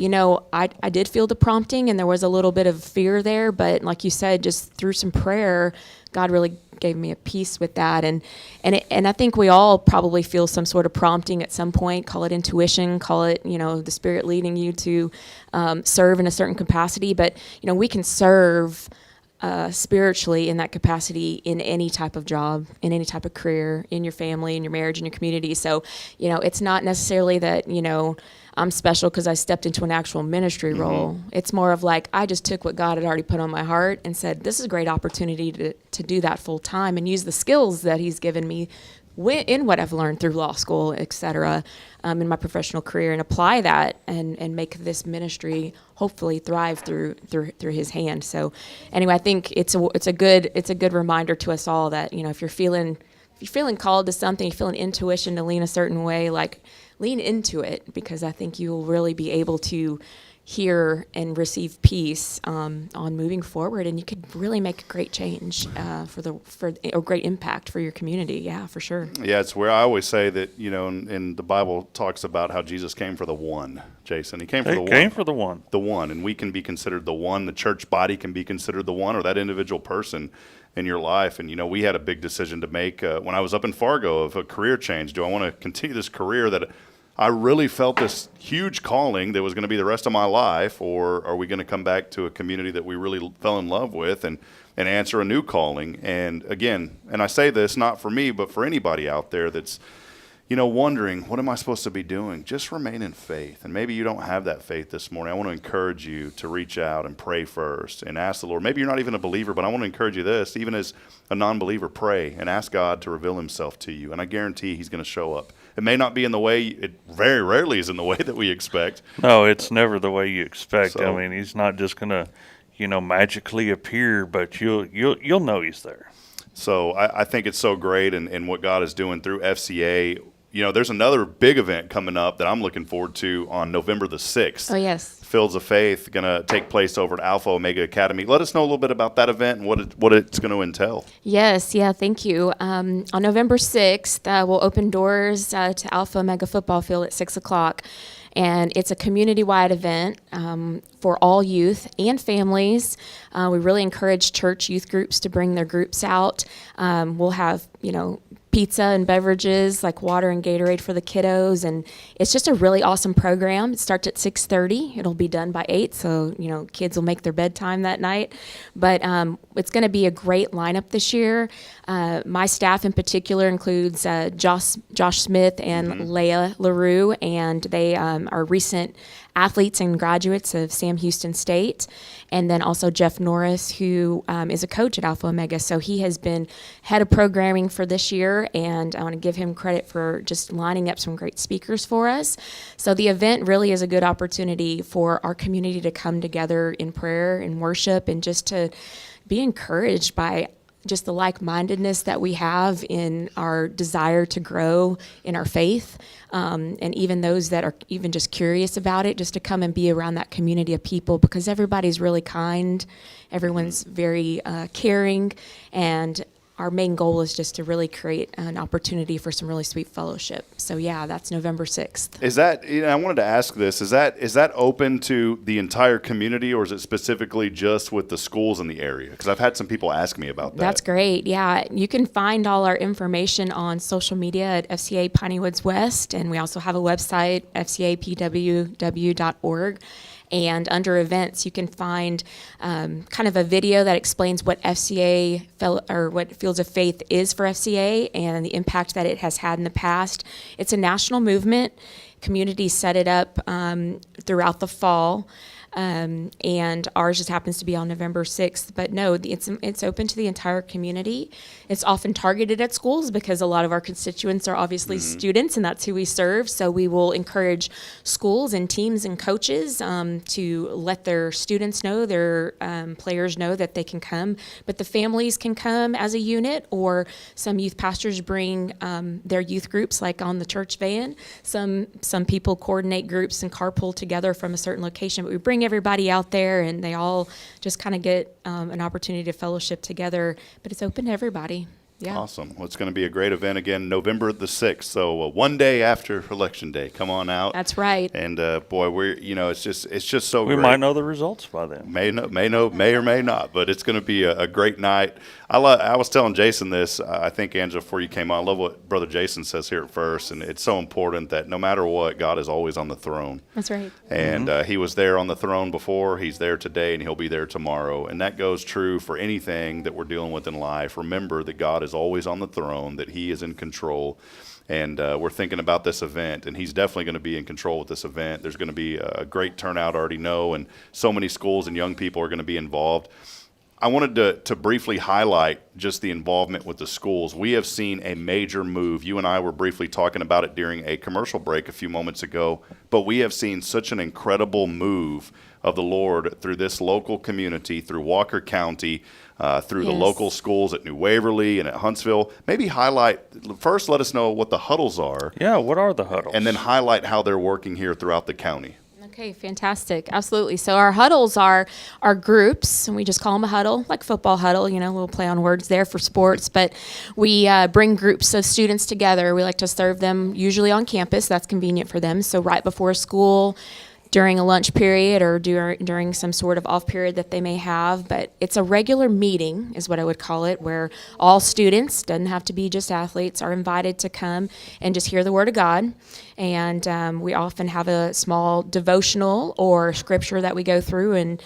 I did feel the prompting, and there was a little bit of fear there. But like you said, just through some prayer, God really gave me a peace with that. And I think we all probably feel some sort of prompting at some point, call it intuition, call it, the Spirit leading you to serve in a certain capacity. But, we can serve spiritually in that capacity in any type of job, in any type of career, in your family, in your marriage, in your community. So, it's not necessarily that, I'm special because I stepped into an actual ministry role. It's more of like, I just took what God had already put on my heart and said, this is a great opportunity to do that full time and use the skills that He's given me in what I've learned through law school, et cetera, in my professional career, and apply that and make this ministry hopefully thrive through His hand. So anyway, I think it's a good reminder to us all that, if you're feeling called to something, you feel an intuition to lean a certain way, like lean into it, because I think you will really be able to hear and receive peace on moving forward, and you could really make a great change for a great impact for your community. Yeah, for sure. Yeah, it's where I always say that, and the Bible talks about how Jesus came for the one, Jason. He came for the one, and we can be considered the one. The church body can be considered the one, or that individual person in your life. And, we had a big decision to make when I was up in Fargo of a career change. Do I want to continue this career that I really felt this huge calling that was going to be the rest of my life, or are we going to come back to a community that we really fell in love with and answer a new calling? And again, and I say this not for me, but for anybody out there that's, wondering, what am I supposed to be doing? Just remain in faith. And maybe you don't have that faith this morning. I want to encourage you to reach out and pray first and ask the Lord. Maybe you're not even a believer, but I want to encourage you this, even as a non-believer, pray and ask God to reveal Himself to you. And I guarantee He's going to show up. It may not be in the way, it very rarely is in the way that we expect. No, it's never the way you expect. So, I mean, He's not just going to, magically appear, but you'll know He's there. So I think it's so great and what God is doing through FCA. There's another big event coming up that I'm looking forward to on November the 6th. Oh, yes. Fields of Faith, going to take place over at Alpha Omega Academy. Let us know a little bit about that event and what it's going to entail. Yes, yeah, thank you. On November 6th, we'll open doors to Alpha Omega football field at 6 o'clock. And it's a community-wide event for all youth and families. We really encourage church youth groups to bring their groups out. We'll have, pizza and beverages like water and Gatorade for the kiddos, and it's just a really awesome program. It starts at 6:30. It'll be done by 8, so kids will make their bedtime that night. But it's going to be a great lineup this year. My staff in particular includes Josh Smith and Leah LaRue, and they are recent athletes and graduates of Sam Houston State, and then also Jeff Norris, who is a coach at Alpha Omega. So he has been head of programming for this year, and I want to give him credit for just lining up some great speakers for us. So the event really is a good opportunity for our community to come together in prayer and worship, and just to be encouraged by just the like-mindedness that we have in our desire to grow in our faith, and even those that are even just curious about it, just to come and be around that community of people, because everybody's really kind, everyone's very caring, and our main goal is just to really create an opportunity for some really sweet fellowship. So yeah, that's November 6th. Is that, I wanted to ask this, is that open to the entire community, or is it specifically just with the schools in the area? Because I've had some people ask me about that. That's great. Yeah, you can find all our information on social media at FCA Piney Woods West, and we also have a website, fcapww.org. And under events, you can find kind of a video that explains what FCA or what Fields of Faith is for FCA and the impact that it has had in the past. It's a national movement. Communities set it up throughout the fall. And ours just happens to be on November 6th. But no, it's open to the entire community. It's often targeted at schools because a lot of our constituents are obviously students, and that's who we serve. So we will encourage schools and teams and coaches to let their students know, their players know that they can come. But the families can come as a unit, or some youth pastors bring their youth groups, like on the church van. Some people coordinate groups and carpool together from a certain location. But we bring everybody out there, and they all just kind of get an opportunity to fellowship together, but it's open to everybody. Yeah. Awesome. Well, it's going to be a great event again, November the 6th. So one day after Election Day, come on out. That's right. And boy, it's just so great. We might know the results by then. May or may not, but it's going to be a great night. I was telling Jason this, I think, Angela, before you came on. I love what Brother Jason says here at first, and it's so important that no matter what, God is always on the throne. That's right. And he was there on the throne before, he's there today, and he'll be there tomorrow. And that goes true for anything that we're dealing with in life. Remember that God is always on the throne, that he is in control. And we're thinking about this event, and he's definitely going to be in control with this event. There's going to be a great turnout, I already know, and so many schools and young people are going to be involved. I wanted to briefly highlight just the involvement with the schools. We have seen a major move. You and I were briefly talking about it during a commercial break a few moments ago, but we have seen such an incredible move of the Lord through this local community, through Walker County, through the local schools at New Waverly and at Huntsville. Maybe first let us know what the huddles are. Yeah, what are the huddles? And then highlight how they're working here throughout the county. Okay, fantastic. Absolutely. So our huddles are groups, and we just call them a huddle, like football huddle, we'll play on words there for sports, but we bring groups of students together. We like to serve them usually on campus. That's convenient for them. So right before school, during a lunch period, or during some sort of off period that they may have. But it's a regular meeting is what I would call it, where all students, doesn't have to be just athletes, are invited to come and just hear the Word of God. And we often have a small devotional or scripture that we go through, and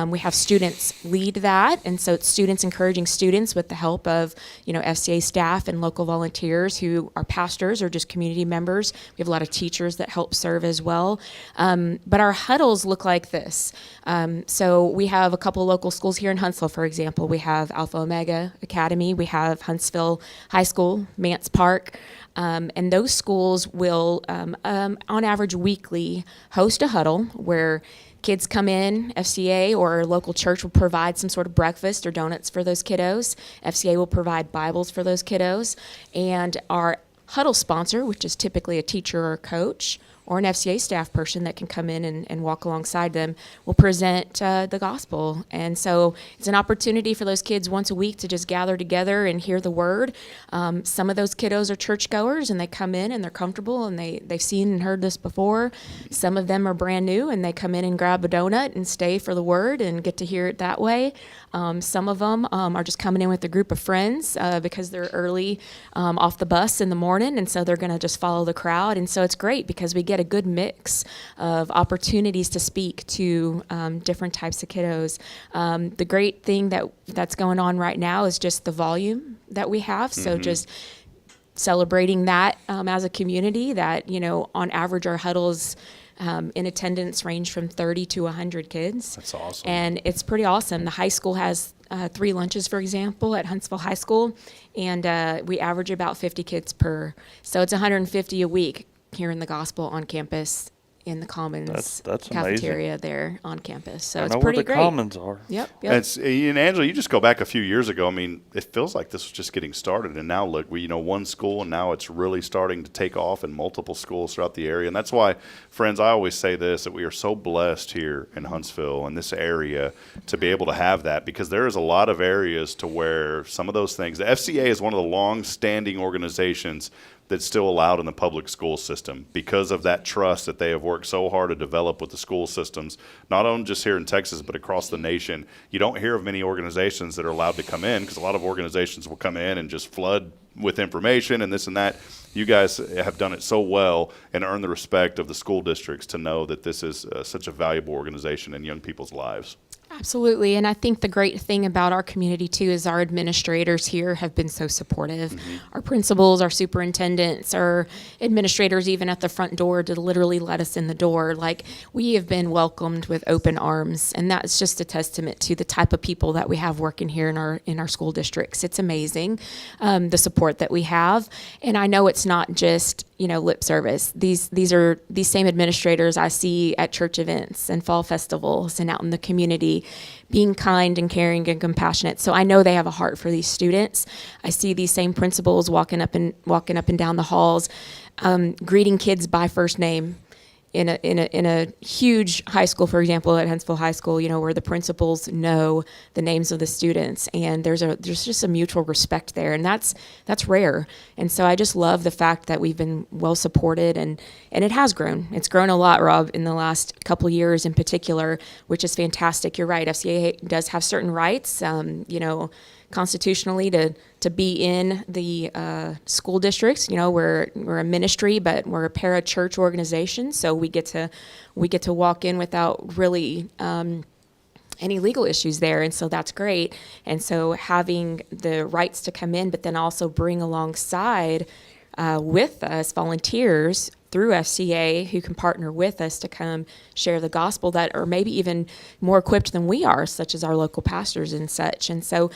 we have students lead that. And so it's students encouraging students with the help of, FCA staff and local volunteers who are pastors or just community members. We have a lot of teachers that help serve as well. But our huddles look like this. So we have a couple of local schools here in Huntsville, for example. We have Alpha Omega Academy. We have Huntsville High School, Mance Park. And those schools will, on average weekly, host a huddle where kids come in. FCA or a local church will provide some sort of breakfast or donuts for those kiddos. FCA will provide Bibles for those kiddos. And our huddle sponsor, which is typically a teacher or a coach, or an FCA staff person that can come in and walk alongside them, will present the gospel. And so it's an opportunity for those kids once a week to just gather together and hear the word. Some of those kiddos are churchgoers, and they come in and they're comfortable, and they've seen and heard this before. Some of them are brand new, and they come in and grab a donut and stay for the word and get to hear it that way. Some of them are just coming in with a group of friends because they're early off the bus in the morning, and so they're going to just follow the crowd. And so it's great because we get a good mix of opportunities to speak to different types of kiddos. The great thing that's going on right now is just the volume that we have. So just celebrating that as a community, that, on average our huddles in attendance range from 30 to 100 kids. That's awesome. And it's pretty awesome. The high school has 3 lunches, for example, at Huntsville High School, and we average about 50 kids per. So it's 150 a week hearing the gospel on campus in the Commons that's cafeteria amazing. there on campus. So I it's know pretty where the great. Commons are. Yep. And Angela, you just go back a few years ago. I mean, it feels like this was just getting started, and now look, one school, and now it's really starting to take off in multiple schools throughout the area. And that's why, friends, I always say this, that we are so blessed here in Huntsville and this area to be able to have that, because there is a lot of areas to where some of those things. The FCA is one of the long-standing organizations that's still allowed in the public school system because of that trust that they have worked so hard to develop with the school systems, not only just here in Texas, but across the nation. You don't hear of many organizations that are allowed to come in, because a lot of organizations will come in and just flood with information and this and that. You guys have done it so well and earned the respect of the school districts to know that this is such a valuable organization in young people's lives. Absolutely. And I think the great thing about our community, too, is our administrators here have been so supportive. Our principals, our superintendents, our administrators, even at the front door, to literally let us in the door. Like, we have been welcomed with open arms. And that's just a testament to the type of people that we have working here in our school districts. It's amazing, the support that we have. And I know it's not just, lip service. These same administrators I see at church events and fall festivals and out in the community, being kind and caring and compassionate. So I know they have a heart for these students. I see these same principals walking up and down the halls, greeting kids by first name. In a huge high school, for example, at Huntsville High School, where the principals know the names of the students, and there's just a mutual respect there, and that's rare. And so I just love the fact that we've been well supported, and it has grown. It's grown a lot, Rob, in the last couple of years in particular, which is fantastic. You're right. FCA does have certain rights, constitutionally to be in the school districts. We're a ministry, but we're a para-church organization, so we get to walk in without really any legal issues there, and so that's great. And so having the rights to come in, but then also bring alongside with us volunteers through FCA who can partner with us to come share the gospel that are maybe even more equipped than we are, such as our local pastors and such. And so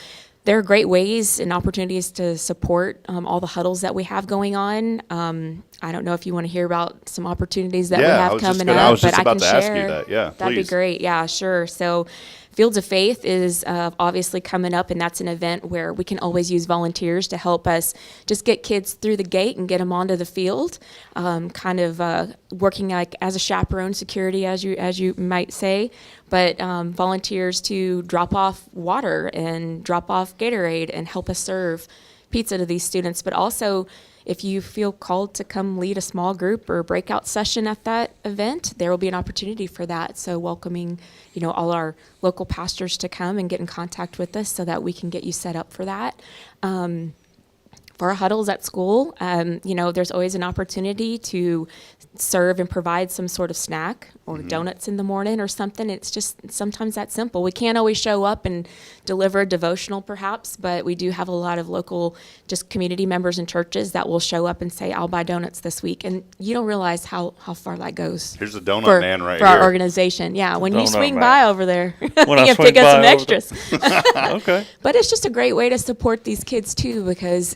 there are great ways and opportunities to support all the huddles that we have going on. I don't know if you want to hear about some opportunities that we have coming up, I was just but I about can to share. ask you that. Yeah, That'd please. be great. Yeah, sure. So Fields of Faith is obviously coming up, and that's an event where we can always use volunteers to help us just get kids through the gate and get them onto the field, working like as a chaperone security, as you might say, but volunteers to drop off water and drop off Gatorade and help us serve pizza to these students, but also if you feel called to come lead a small group or a breakout session at that event, there will be an opportunity for that. So welcoming, all our local pastors to come and get in contact with us so that we can get you set up for that. For our huddles at school, there's always an opportunity to serve and provide some sort of snack or donuts in the morning or something. It's just sometimes that simple. We can't always show up and deliver a devotional perhaps, but we do have a lot of local just community members and churches that will show up and say, I'll buy donuts this week. And you don't realize how far that goes. Here's the donut man right for here. Our organization. Yeah, when you swing man. by over there, you When I can swing pick up by some over extras. Okay. But it's just a great way to support these kids too, because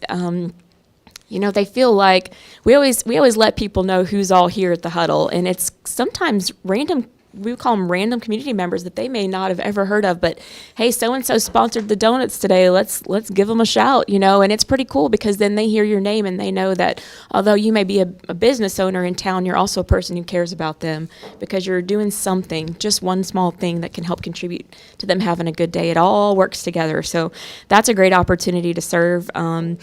they feel like we always let people know who's all here at the huddle, and it's sometimes random. We call them random community members that they may not have ever heard of, but hey, so-and-so sponsored the donuts today. Let's give them a shout, and it's pretty cool because then they hear your name and they know that although you may be a business owner in town, you're also a person who cares about them because you're doing something, just one small thing that can help contribute to them having a good day. It all works together. So that's a great opportunity to serve. In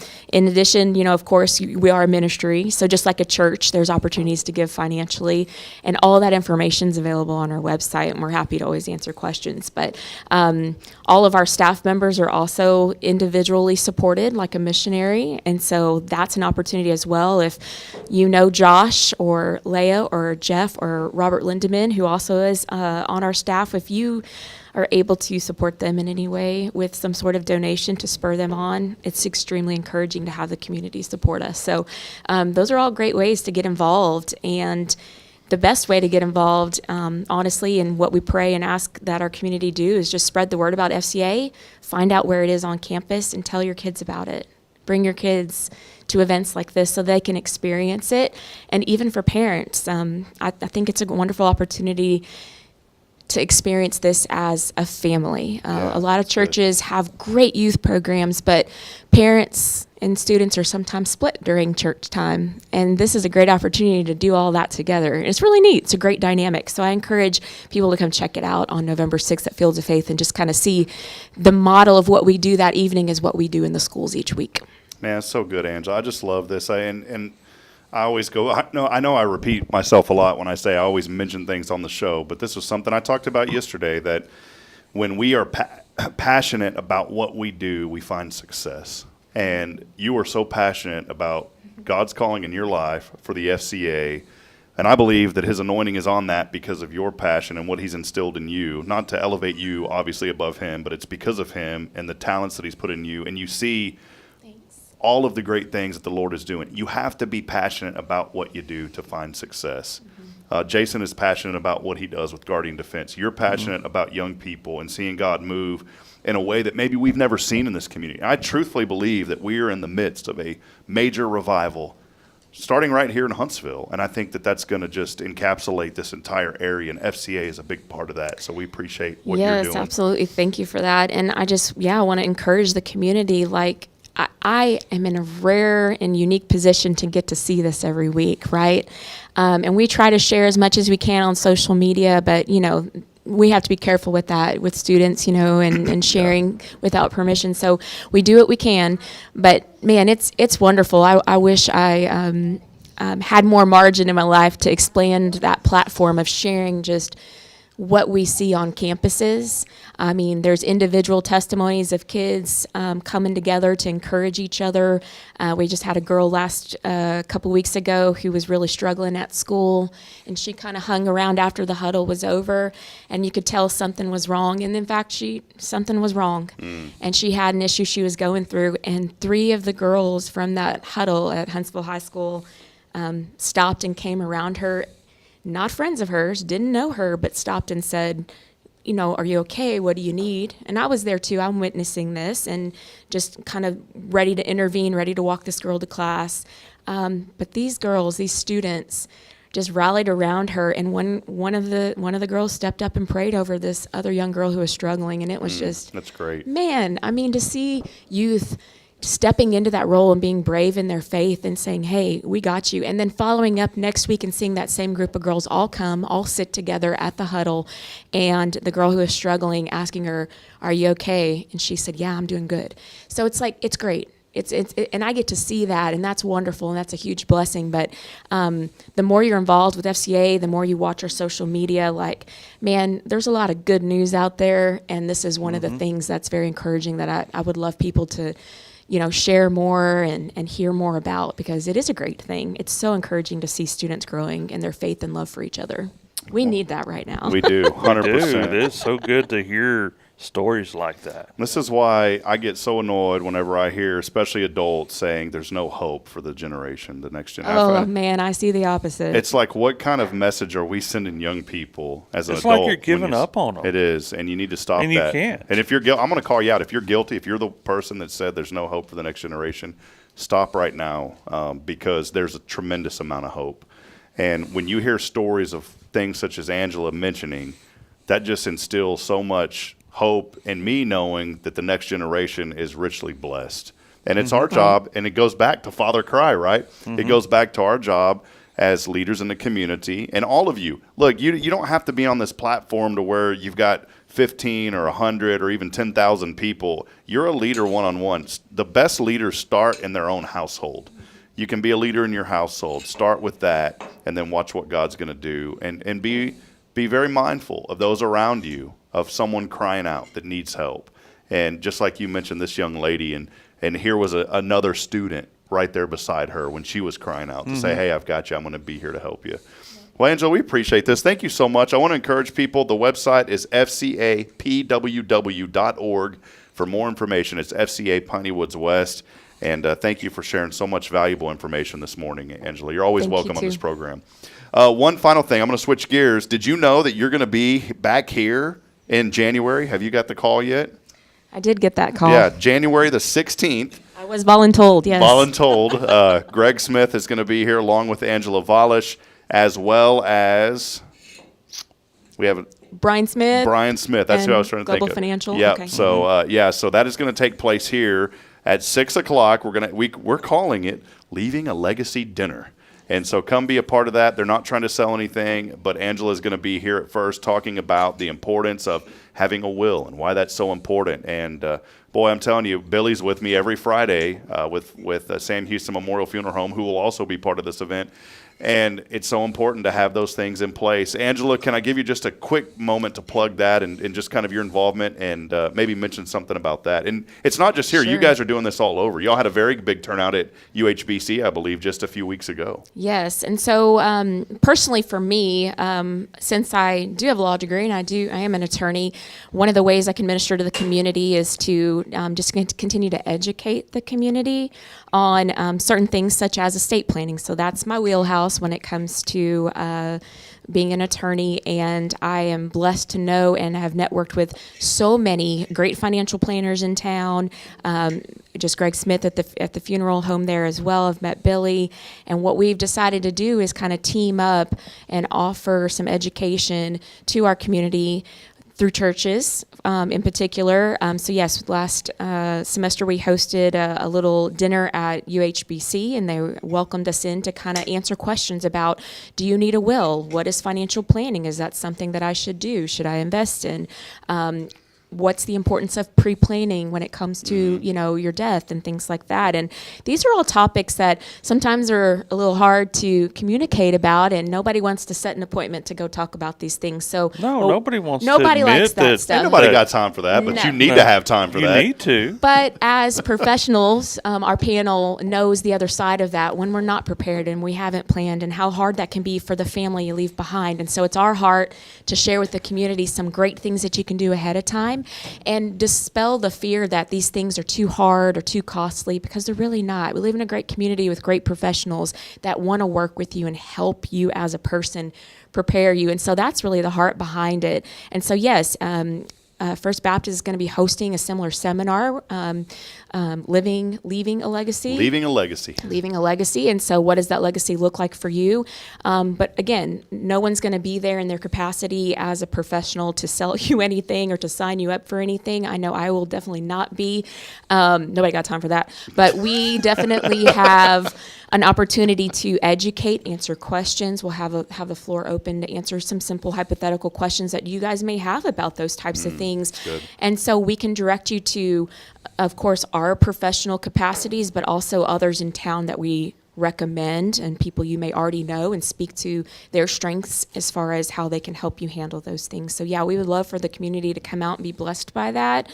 addition, of course, we are a ministry. So just like a church, there's opportunities to give financially, and all that information is available on our website, and we're happy to always answer questions. But all of our staff members are also individually supported like a missionary, and so that's an opportunity as well. If Josh or Leah or Jeff or Robert Lindemann, who also is on our staff, if you are able to support them in any way with some sort of donation to spur them on, it's extremely encouraging to have the community support us. So those are all great ways to get involved. And the best way to get involved, honestly, and what we pray and ask that our community do is just spread the word about FCA, find out where it is on campus, and tell your kids about it. Bring your kids to events like this so they can experience it. And even for parents, I think it's a wonderful opportunity to experience this as a family. A lot of churches have great youth programs, but parents and students are sometimes split during church time. And this is a great opportunity to do all that together. And it's really neat. It's a great dynamic. So I encourage people to come check it out on November 6th at Fields of Faith and just kind of see the model of what we do that evening is what we do in the schools each week. Man, it's so good, Angela. I just love this. And I always go, I know I repeat myself a lot when I say I always mention things on the show, but this was something I talked about yesterday, that when we are passionate about what we do, we find success. And you are so passionate about God's calling in your life for the FCA, and I believe that his anointing is on that because of your passion and what he's instilled in you, not to elevate you, obviously, above him, but it's because of him and the talents that he's put in you, and you see all of the great things that the Lord is doing. You have to be passionate about what you do to find success. Jason is passionate about what he does with Guardian Defense. You're passionate about young people and seeing God move in a way that maybe we've never seen in this community. I truthfully believe that we are in the midst of a major revival starting right here in Huntsville, and I think that that's going to just encapsulate this entire area, and FCA is a big part of that, so we appreciate what you're doing. Yes, absolutely. Thank you for that. And I want to encourage the community. I am in a rare and unique position to get to see this every week, right? And we try to share as much as we can on social media, but, we have to be careful with that with students, and sharing without permission. So we do what we can, but man, it's wonderful. I wish I had more margin in my life to expand that platform of sharing just what we see on campuses. I mean, there's individual testimonies of kids coming together to encourage each other. We just had a girl couple weeks ago who was really struggling at school, and she kind of hung around after the huddle was over, and you could tell something was wrong. And in fact, something was wrong, and she had an issue she was going through. And 3 of the girls from that huddle at Huntsville High School stopped and came around her. Not friends of hers, didn't know her, but stopped and said, are you okay? What do you need? And I was there too. I'm witnessing this and just kind of ready to intervene, ready to walk this girl to class. But these girls, these students, just rallied around her, and one of the girls stepped up and prayed over this other young girl who was struggling, and it was just that's great. Man, I mean, to see youth stepping into that role and being brave in their faith and saying, hey, we got you. And then following up next week and seeing that same group of girls all sit together at the huddle, and the girl who was struggling asking her, are you okay? And she said, yeah, I'm doing good. So it's great. And I get to see that, and that's wonderful, and that's a huge blessing. But the more you're involved with FCA, the more you watch our social media, man, there's a lot of good news out there, and this is one of the things that's very encouraging that I would love people to share more and hear more about, because it is a great thing. It's so encouraging to see students growing in their faith and love for each other. We need that right now. We do, 100%. It is so good to hear stories like that. This is why I get so annoyed whenever I hear, especially adults, saying there's no hope for the generation, the next generation. Oh, man, I see the opposite. It's like, what kind of message are we sending young people as an adult? It's like you're giving up on them. It is, and you need to stop that. And you can't. And if you're guilty, I'm going to call you out. If you're guilty, if you're the person that said there's no hope for the next generation, stop right now, because there's a tremendous amount of hope. And when you hear stories of things such as Angela mentioning, that just instills so much hope in me, knowing that the next generation is richly blessed. And it's our job, and it goes back to Father Cry, right? It goes back to our job as leaders in the community. And all of you, look, you don't have to be on this platform to where you've got 15 or 100 or even 10,000 people. You're a leader one-on-one. The best leaders start in their own household. You can be a leader in your household. Start with that, and then watch what God's going to do. And be very mindful of those around you, of someone crying out that needs help. And just like you mentioned, this young lady, and here was another student right there beside her when she was crying out to say, hey, I've got you. I'm going to be here to help you. Well, Angela, we appreciate this. Thank you so much. I want to encourage people. The website is fcapww.org. For more information, it's FCA Piney Woods West. And thank you for sharing so much valuable information this morning, Angela. You're always Thank you, welcome on too. this program. One final thing. I'm going to switch gears. Did you know that you're going to be back here in January? Have you got the call yet? I did get that call. Yeah, January the 16th. I was voluntold, yes. Voluntold. Greg Smith is going to be here along with Angela Valis, as well as we have Brian Smith. That's who I was trying to think of. Global Financial. Yeah. Okay. So so that is going to take place here at 6 o'clock. We're calling it Leaving a Legacy Dinner. And so come be a part of that. They're not trying to sell anything, but Angela's going to be here at first talking about the importance of having a will and why that's so important. And boy, I'm telling you, Billy's with me every Friday with Sam Houston Memorial Funeral Home, who will also be part of this event. And it's so important to have those things in place. Angela, can I give you just a quick moment to plug that and just kind of your involvement and maybe mention something about that? And it's not just here. Sure. You guys are doing this all over. Y'all had a very big turnout at UHBC, I believe, just a few weeks ago. Yes, and so personally for me, since I do have a law degree and I am an attorney, one of the ways I can minister to the community is to just continue to educate the community on certain things such as estate planning. So that's my wheelhouse when it comes to being an attorney, and I am blessed to know and have networked with so many great financial planners in town. Just Greg Smith at the funeral home there as well. I've met Billy, and what we've decided to do is kind of team up and offer some education to our community through churches in particular. So yes, last semester we hosted a little dinner at UHBC, and they welcomed us in to kind of answer questions about, do you need a will? What is financial planning? Is that something that I should do? Should I invest in? What's the importance of pre-planning when it comes to, your death and things like that? And these are all topics that sometimes are a little hard to communicate about, and nobody wants to set an appointment to go talk about these things. So nobody wants nobody to likes admit that stuff. Ain't nobody got time for that, but No. you need to have time for that. You need to. But as professionals, our panel knows the other side of that when we're not prepared and we haven't planned, and how hard that can be for the family you leave behind. And so it's our heart to share with the community some great things that you can do ahead of time and dispel the fear that these things are too hard or too costly, because they're really not. We live in a great community with great professionals that want to work with you and help you as a person, prepare you. And so that's really the heart behind it. And so, yes, First Baptist is going to be hosting a similar seminar, Leaving a Legacy. Leaving a Legacy. Leaving a legacy. And so what does that legacy look like for you? But again, no one's going to be there in their capacity as a professional to sell you anything or to sign you up for anything. I know I will definitely not be. Nobody got time for that. But we definitely have an opportunity to educate, answer questions. We'll have the floor open to answer some simple hypothetical questions that you guys may have about those types of things. Good. And so we can direct you to, of course, our professional capacities, but also others in town that we recommend, and people you may already know, and speak to their strengths as far as how they can help you handle those things. So yeah, we would love for the community to come out and be blessed by that,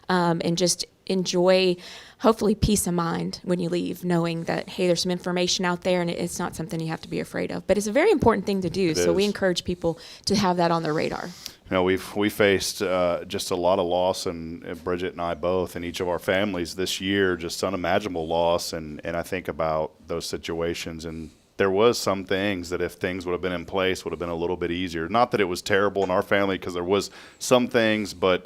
and just enjoy, hopefully, peace of mind when you leave, knowing that, hey, there's some information out there and it's not something you have to be afraid of. But it's a very important thing to do, so we encourage people to have that on their radar. We faced just a lot of loss, and Bridget and I both, in each of our families this year, just unimaginable loss. And I think about those situations, and there was some things that if things would have been in place would have been a little bit easier. Not that it was terrible in our family, because there was some things, but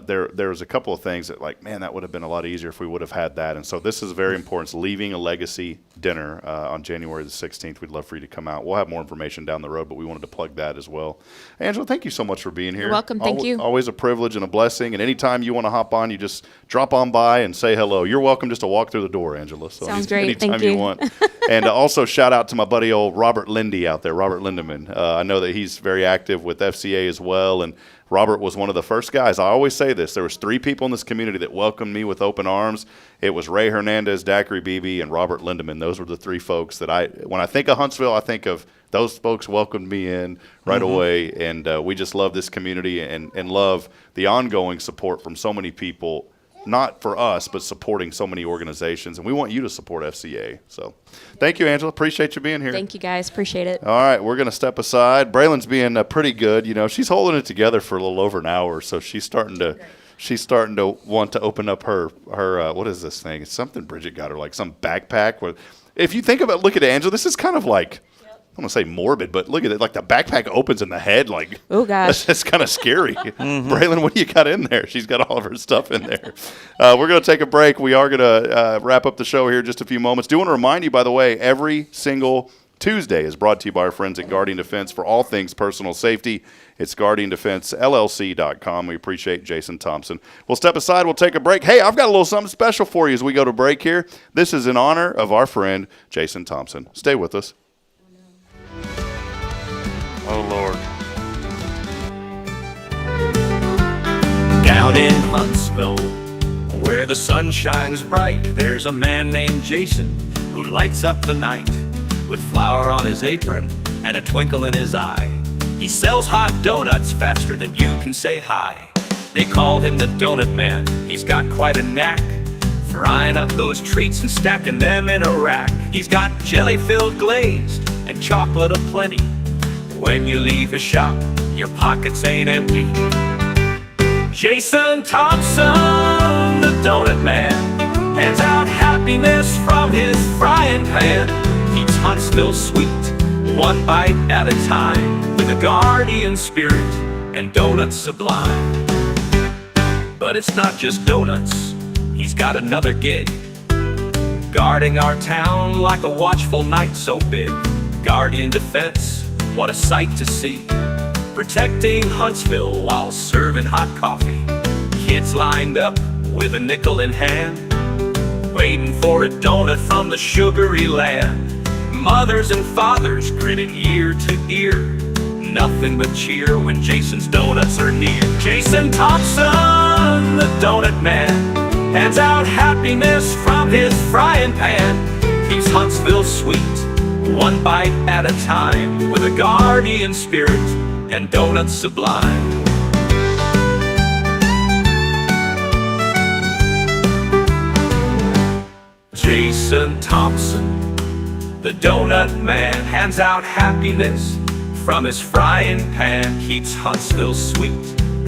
there was a couple of things that, like, man, that would have been a lot easier if we would have had that. And so this is very important. It's Leaving a Legacy dinner on January the 16th. We'd love for you to come out. We'll have more information down the road, but we wanted to plug that as well. Angela, thank you so much for being here. You're welcome. Thank you. Always a privilege and a blessing. And anytime you want to hop on, you just drop on by and say hello. You're welcome just to walk through the door, Angela. So Sounds great. Anytime Thank you. you want. And also shout out to my buddy old Robert Lindy out there, Robert Lindeman. I know that he's very active with FCA as well, and Robert was one of the first guys. I always say this. There was 3 people in this community that welcomed me with open arms. It was Ray Hernandez, Daiquiri Beebe, and Robert Lindeman. Those were the 3 folks that when I think of Huntsville, I think of those folks welcomed me in right away. And we just love this community and love the ongoing support from so many people, not for us, but supporting so many organizations. And we want you to support FCA. So thank you, Angela. Appreciate you being here. Thank you, guys. Appreciate it. All right, we're going to step aside. Braylon's being pretty good. She's holding it together for a little over an hour, so she's starting to she's starting to want to open up her what is this thing? It's something Bridget got her, like some backpack. Where, if you think about, look at Angela, this is kind of like, I'm going to say morbid, but look at it. Like the backpack opens in the head. Like, oh, gosh. That's kind of scary. Braylon, what do you got in there? She's got all of her stuff in there. We're going to take a break. We are going to wrap up the show here in just a few moments. Do want to remind you, by the way, every single Tuesday is brought to you by our friends at Guardian Defense for all things personal safety. It's GuardianDefenseLLC.com. We appreciate Jason Thompson. We'll step aside. We'll take a break. Hey, I've got a little something special for you as we go to break here. This is in honor of our friend Jason Thompson. Stay with us. Oh, Lord. Down in Huntsville, where the sun shines bright, there's a man named Jason who lights up the night with flour on his apron and a twinkle in his eye. He sells hot donuts faster than you can say hi. They call him the Donut Man. He's got quite a knack frying up those treats and stacking them in a rack. He's got jelly-filled glazed and chocolate aplenty. When you leave his shop, your pockets ain't empty. Jason Thompson, the Donut Man, hands out happiness from his frying pan. Keeps Huntsville sweet, one bite at a time, with a guardian spirit and donuts sublime. But it's not just donuts, he's got another gig, guarding our town like a watchful knight so big. Guardian Defense, what a sight to see, protecting Huntsville while serving hot coffee. Kids lined up with a nickel in hand, waiting for a donut from the sugary land. Mothers and fathers grinning ear to ear, nothing but cheer when Jason's donuts are near. Jason Thompson, the Donut Man, hands out happiness from his frying pan. Keeps Huntsville sweet, one bite at a time, with a guardian spirit and donuts sublime. Jason Thompson, the Donut Man, hands out happiness from his frying pan. Keeps Huntsville sweet,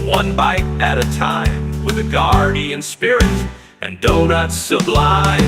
one bite at a time, with a guardian spirit and donuts sublime.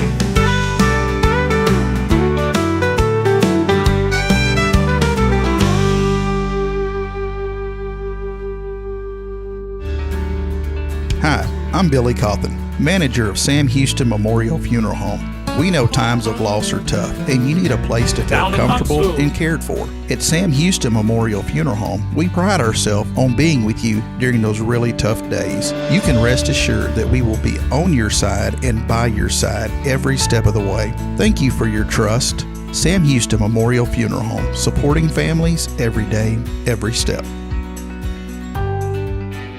Hi, I'm Billy Cawthon, manager of Sam Houston Memorial Funeral Home. We know times of loss are tough, and you need a place to feel comfortable and cared for. At Sam Houston Memorial Funeral Home, we pride ourselves on being with you during those really tough days. You can rest assured that we will be on your side and by your side every step of the way. Thank you for your trust. Sam Houston Memorial Funeral Home, supporting families every day, every step.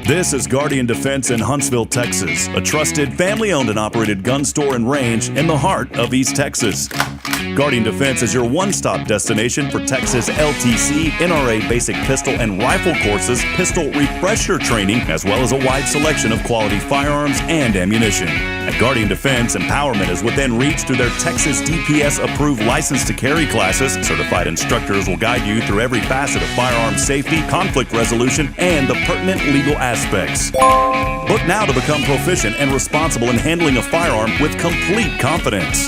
This is Guardian Defense in Huntsville, Texas, a trusted family-owned and operated gun store and range in the heart of East Texas. Guardian Defense is your one-stop destination for Texas LTC, NRA basic pistol and rifle courses, pistol refresher training, as well as a wide selection of quality firearms and ammunition. At Guardian Defense, empowerment is within reach through their Texas DPS-approved license to carry classes. Certified instructors will guide you through every facet of firearm safety, conflict resolution, and the pertinent legal aspects. Book now to become proficient and responsible in handling a firearm with complete confidence.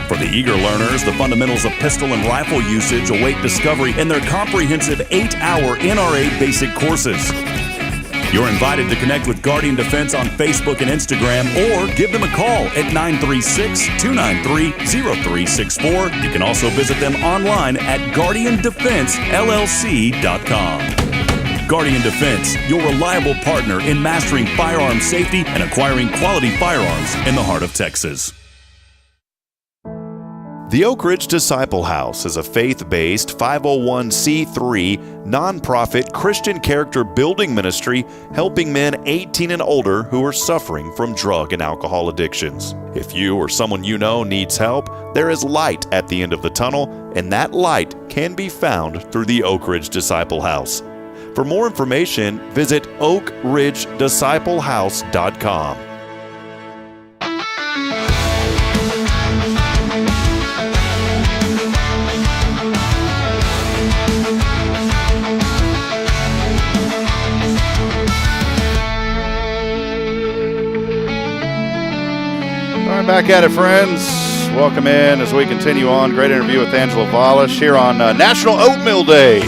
For the eager learners, the fundamentals of pistol and rifle usage await discovery in their comprehensive 8-hour NRA basic courses. You're invited to connect with Guardian Defense on Facebook and Instagram, or give them a call at 936-293-0364. You can also visit them online at GuardianDefenseLLC.com. Guardian Defense, your reliable partner in mastering firearm safety and acquiring quality firearms in the heart of Texas. The Oak Ridge Disciple House is a faith-based 501c3 nonprofit Christian character building ministry helping men 18 and older who are suffering from drug and alcohol addictions. If you or someone you know needs help, there is light at the end of the tunnel, and that light can be found through the Oak Ridge Disciple House. For more information, visit oakridgedisciplehouse.com. Back at it, friends. Welcome in as we continue on. Great interview with Angela Valis here on National Oatmeal Day.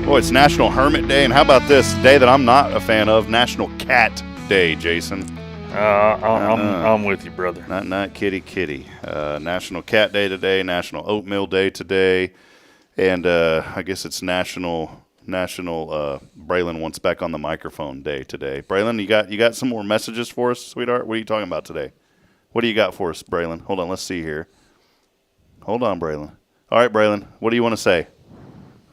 Oh, it's National Hermit Day, and how about this day that I'm not a fan of, National Cat Day, Jason? I'm with you, brother. Not kitty. National Cat Day today, National Oatmeal Day today, and I guess it's National Braylon wants back on the microphone day today. Braylon, you got some more messages for us, sweetheart? What are you talking about today? What do you got for us, Braylon? Hold on, let's see here. Hold on, Braylon. All right, Braylon, what do you want to say?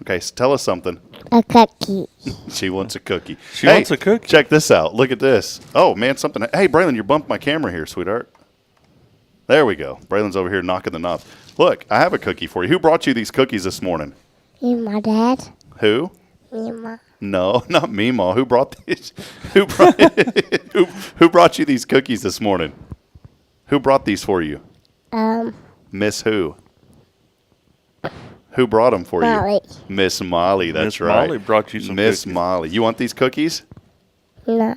Okay, so tell us something. A cookie. She wants a cookie. She wants a cookie. Check this out. Look at this. Oh, man, something. Hey, Braylon, you bumped my camera here, sweetheart. There we go. Braylon's over here knocking the knobs. Look, I have a cookie for you. Who brought you these cookies this morning? Me and my dad. Who? Me and my. No, not me, Ma. Who brought these? Who brought you these cookies this morning? Who brought these for you? Miss who? Who brought them for Molly. you? Miss Molly, that's Miss right. Molly brought you some Miss cookies. Molly. You want these cookies? No.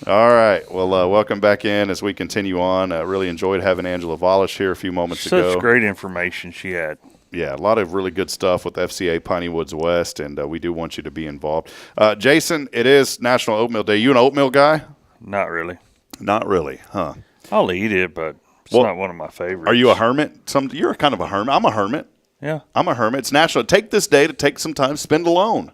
All right. Well, welcome back in as we continue on. Really enjoyed having Angela Valis here a few moments ago. Such great information she had. Yeah, a lot of really good stuff with FCA Piney Woods West, and we do want you to be involved. Jason, it is National Oatmeal Day. You an oatmeal guy? Not really. Not really, huh? I'll eat it, but it's not one of my favorites. Are you a hermit? You're kind of a hermit. I'm a hermit. Yeah. I'm a hermit. It's national. Take this day to take some time, spend alone.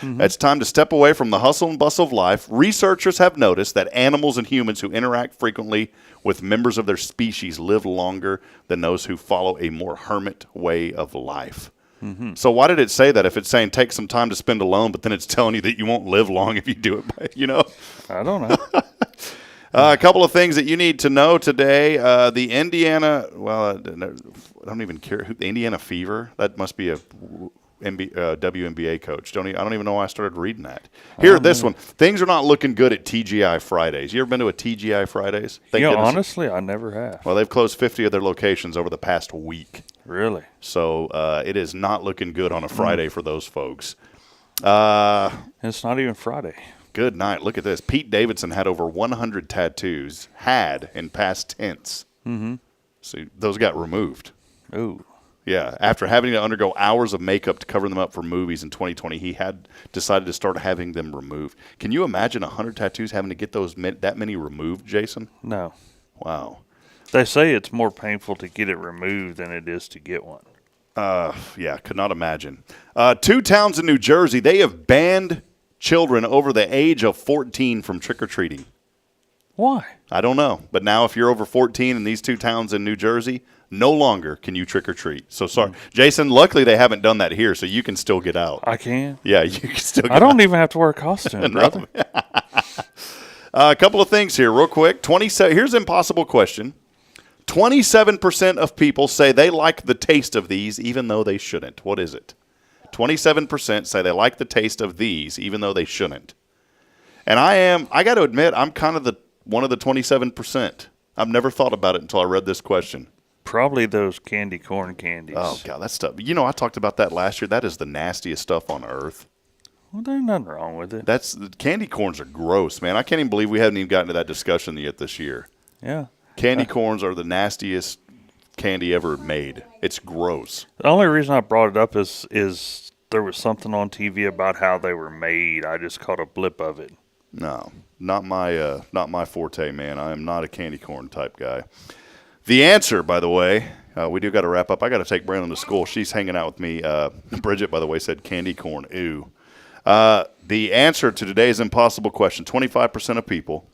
Mm-hmm. It's time to step away from the hustle and bustle of life. Researchers have noticed that animals and humans who interact frequently with members of their species live longer than those who follow a more hermit way of life. Mm-hmm. So why did it say that if it's saying take some time to spend alone, but then it's telling you that you won't live long if you do it by, I don't know. A couple of things that you need to know today. The Indiana, I don't even care. The Indiana Fever, that must be a WNBA coach. I don't even know why I started reading that. Here, this one. Things are not looking good at TGI Fridays. You ever been to a TGI Fridays? Honestly, I never have. Well, they've closed 50 of their locations over the past week. Really? So it is not looking good on a Friday for those folks. It's not even Friday. Good night. Look at this. Pete Davidson had over 100 tattoos. Had in past tense. Mm-hmm. So those got removed. Ooh. Yeah. After having to undergo hours of makeup to cover them up for movies in 2020, he had decided to start having them removed. Can you imagine 100 tattoos having to get that many removed, Jason? No. Wow. They say it's more painful to get it removed than it is to get one. Yeah, could not imagine. 2 towns in New Jersey, they have banned children over the age of 14 from trick-or-treating. Why? I don't know. But now if you're over 14 in these 2 towns in New Jersey, no longer can you trick-or-treat. So sorry. Jason, luckily they haven't done that here, so you can still get out. I can? Yeah, you can still get out. I don't even have to wear a costume, brother. A couple of things here real quick. Here's an impossible question. 27% of people say they like the taste of these even though they shouldn't. What is it? 27% say they like the taste of these even though they shouldn't. And I got to admit, I'm kind of one of the 27%. I've never thought about it until I read this question. Probably those candy corn candies. Oh, God, that stuff. I talked about that last year. That is the nastiest stuff on earth. Well, there's nothing wrong with it. Candy corns are gross, man. I can't even believe we haven't even gotten to that discussion yet this year. Yeah. Candy corns are the nastiest candy ever made. It's gross. The only reason I brought it up is there was something on TV about how they were made. I just caught a blip of it. No, not my forte, man. I am not a candy corn type guy. The answer, by the way, we do got to wrap up. I got to take Brandon to school. She's hanging out with me. Bridget, by the way, said candy corn. Ew. The answer to today's impossible question: 25% of people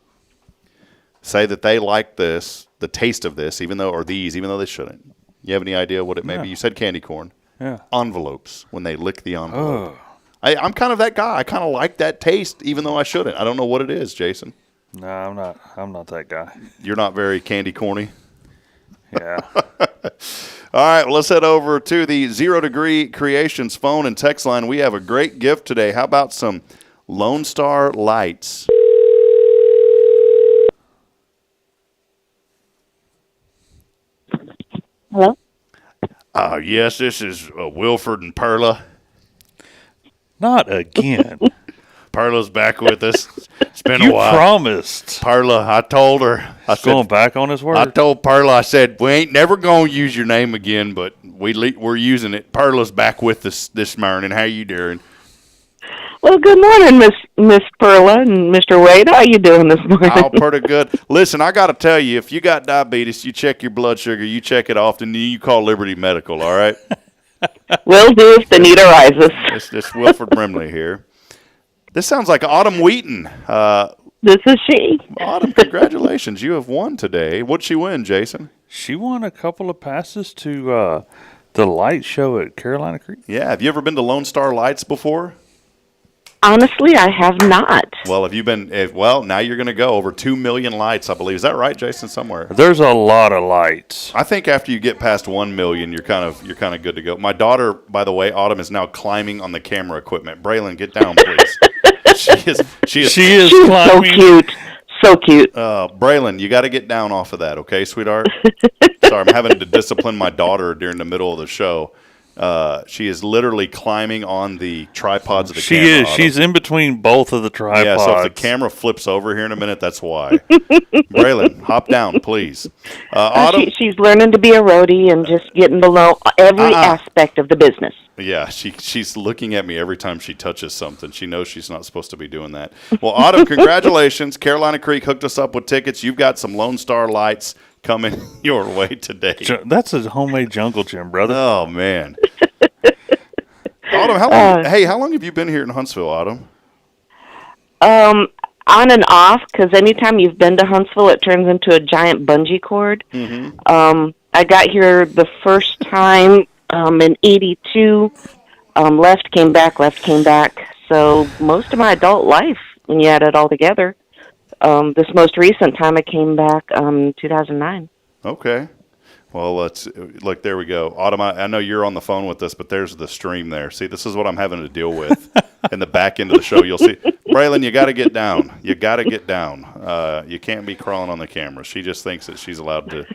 say that they like the taste of this, even though they shouldn't. You have any idea what it may be? You said candy corn. Yeah. Envelopes, when they lick the envelope. I'm kind of that guy. I kind of like that taste, even though I shouldn't. I don't know what it is, Jason. No, I'm not that guy. You're not very candy corny? Yeah. All right, well, let's head over to the 0 Degree Creations phone and text line. We have a great gift today. How about some Lone Star lights? Hello? Yes, this is Wilford and Perla. Not again. Perla's back with us. It's been You a while. promised. Perla, I told her. Going back on his word. I told Perla, I said, we ain't never going to use your name again, but we're using it. Perla's back with us this morning. How you doing? Well, good morning, Miss Perla and Mr. Wade. How you doing this morning? Oh, pretty good. Listen, I got to tell you, if you got diabetes, you check your blood sugar, you check it often, you call Liberty Medical, all right? Will do if the need arises. It's Wilford Brimley here. This sounds like Autumn Wheaton. This is she. Autumn, congratulations. You have won today. What'd she win, Jason? She won a couple of passes to the light show at Carolina Creek. Yeah. Have you ever been to Lone Star Lights before? Honestly, I have not. Well, have you been? Now you're going to go over 2 million lights, I believe. Is that right, Jason? Somewhere. There's a lot of lights. I think after you get past 1 million, you're kind of good to go. My daughter, by the way, Autumn, is now climbing on the camera equipment. Braylon, get down, please. She is She's climbing. so cute. So cute. Braylon, you got to get down off of that, okay, sweetheart? Sorry, I'm having to discipline my daughter during the middle of the show. She is literally climbing on the tripods of the camera. She is. She's in between both of the tripods. Yeah, so if the camera flips over here in a minute, that's why. Braylon, hop down, please. Autumn? She's learning to be a roadie and just getting below every aspect of the business. Yeah, she's looking at me every time she touches something. She knows she's not supposed to be doing that. Well, Autumn, congratulations. Carolina Creek hooked us up with tickets. You've got some Lone Star Lights coming your way today. That's a homemade jungle gym, brother. Oh, man. Autumn, how long have you been here in Huntsville, Autumn? On and off, because anytime you've been to Huntsville, it turns into a giant bungee cord. Mm-hmm. I got here the first time in 82, left, came back. So most of my adult life, when you add it all together, this most recent time I came back 2009. Okay. Well, look, there we go. Autumn, I know you're on the phone with us, but there's the stream there. See, this is what I'm having to deal with in the back end of the show. You'll see. Braylon, you got to get down. You can't be crawling on the camera. She just thinks that she's allowed to.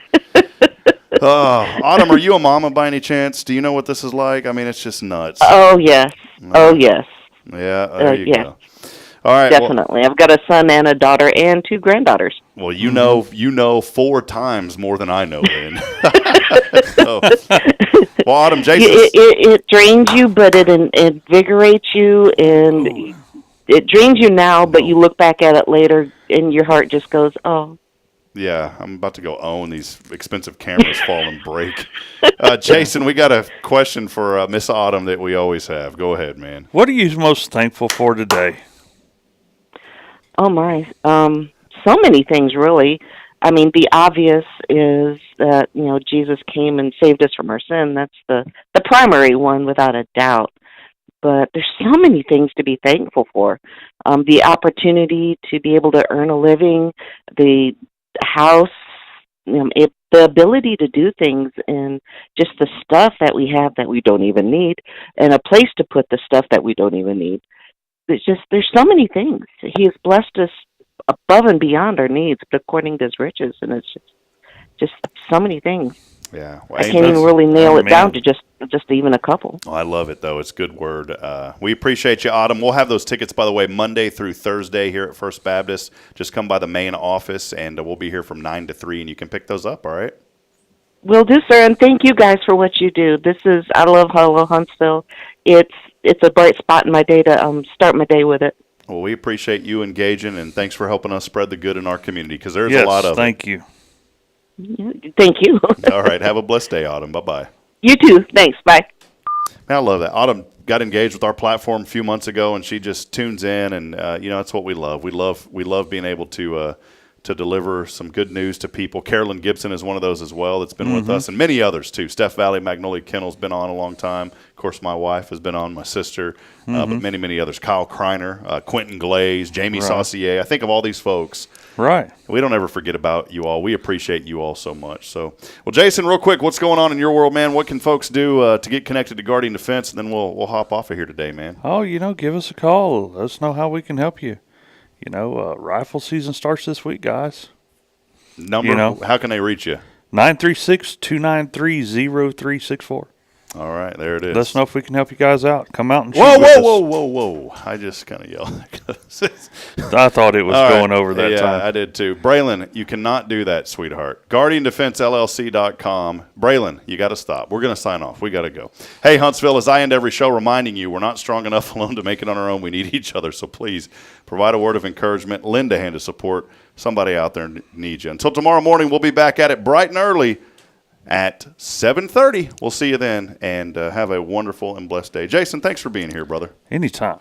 Autumn, are you a mama by any chance? Do you know what this is like? I mean, it's just nuts. Oh, yes. Oh, yes. Yeah, there you go. All right, definitely. I've got a son and a daughter and 2 granddaughters. Well, you know 4 times more than I know then. Well, Autumn, Jason. It drains you, but it invigorates you, and it drains you now, but you look back at it later, and your heart just goes, oh. Yeah, I'm about to go own these expensive cameras fall and break. Jason, we got a question for Miss Autumn that we always have. Go ahead, man. What are you most thankful for today? Oh, my. So many things, really. I mean, the obvious is that, Jesus came and saved us from our sin. That's the primary one, without a doubt. But there's so many things to be thankful for. The opportunity to be able to earn a living, the house, the ability to do things, and just the stuff that we have that we don't even need, and a place to put the stuff that we don't even need. There's so many things. He has blessed us above and beyond our needs, but according to his riches, and it's just so many things. Yeah, I can't even really nail it down to just even a couple. Oh, I love it, though. It's a good word. We appreciate you, Autumn. We'll have those tickets, by the way, Monday through Thursday here at First Baptist. Just come by the main office, and we'll be here from 9 to 3, and you can pick those up, all right? Will do, sir, and thank you guys for what you do. I love Hello Huntsville. It's a bright spot in my day to start my day with it. Well, we appreciate you engaging, and thanks for helping us spread the good in our community, because there's a lot of thank you. Thank you. All right. Have a blessed day, Autumn. Bye-bye. You too. Thanks. Bye. I love that. Autumn got engaged with our platform a few months ago, and she just tunes in, and that's what we love. We love being able to deliver some good news to people. Carolyn Gibson is one of those as well that's been with us, and many others too. Steph Valley, Magnolia Kennel's been on a long time. Of course, my wife has been on, my sister, but many, many others. Kyle Kreiner, Quentin Glaze, Jamie Saucier. I think of all these folks. Right. We don't ever forget about you all. We appreciate you all so much. So, well, Jason, real quick, what's going on in your world, man? What can folks do to get connected to Guardian Defense? And then we'll hop off of here today, man. Oh, give us a call. Let us know how we can help you. Rifle season starts this week, guys. How can they reach you? 936-293-0364. All right, there it is. Let us know if we can help you guys out. Come out and shoot Whoa, with us. whoa. I just kind of yelled. I thought it was going over that time. Yeah, I did too. Braylon, you cannot do that, sweetheart. GuardianDefenseLLC.com. Braylon, you got to stop. We're going to sign off. We got to go. Hey, Huntsville, as I end every show reminding you, we're not strong enough alone to make it on our own. We need each other. So please provide a word of encouragement, lend a hand of support. Somebody out there needs you. Until tomorrow morning, we'll be back at it bright and early at 7:30. We'll see you then, and have a wonderful and blessed day. Jason, thanks for being here, brother. Anytime.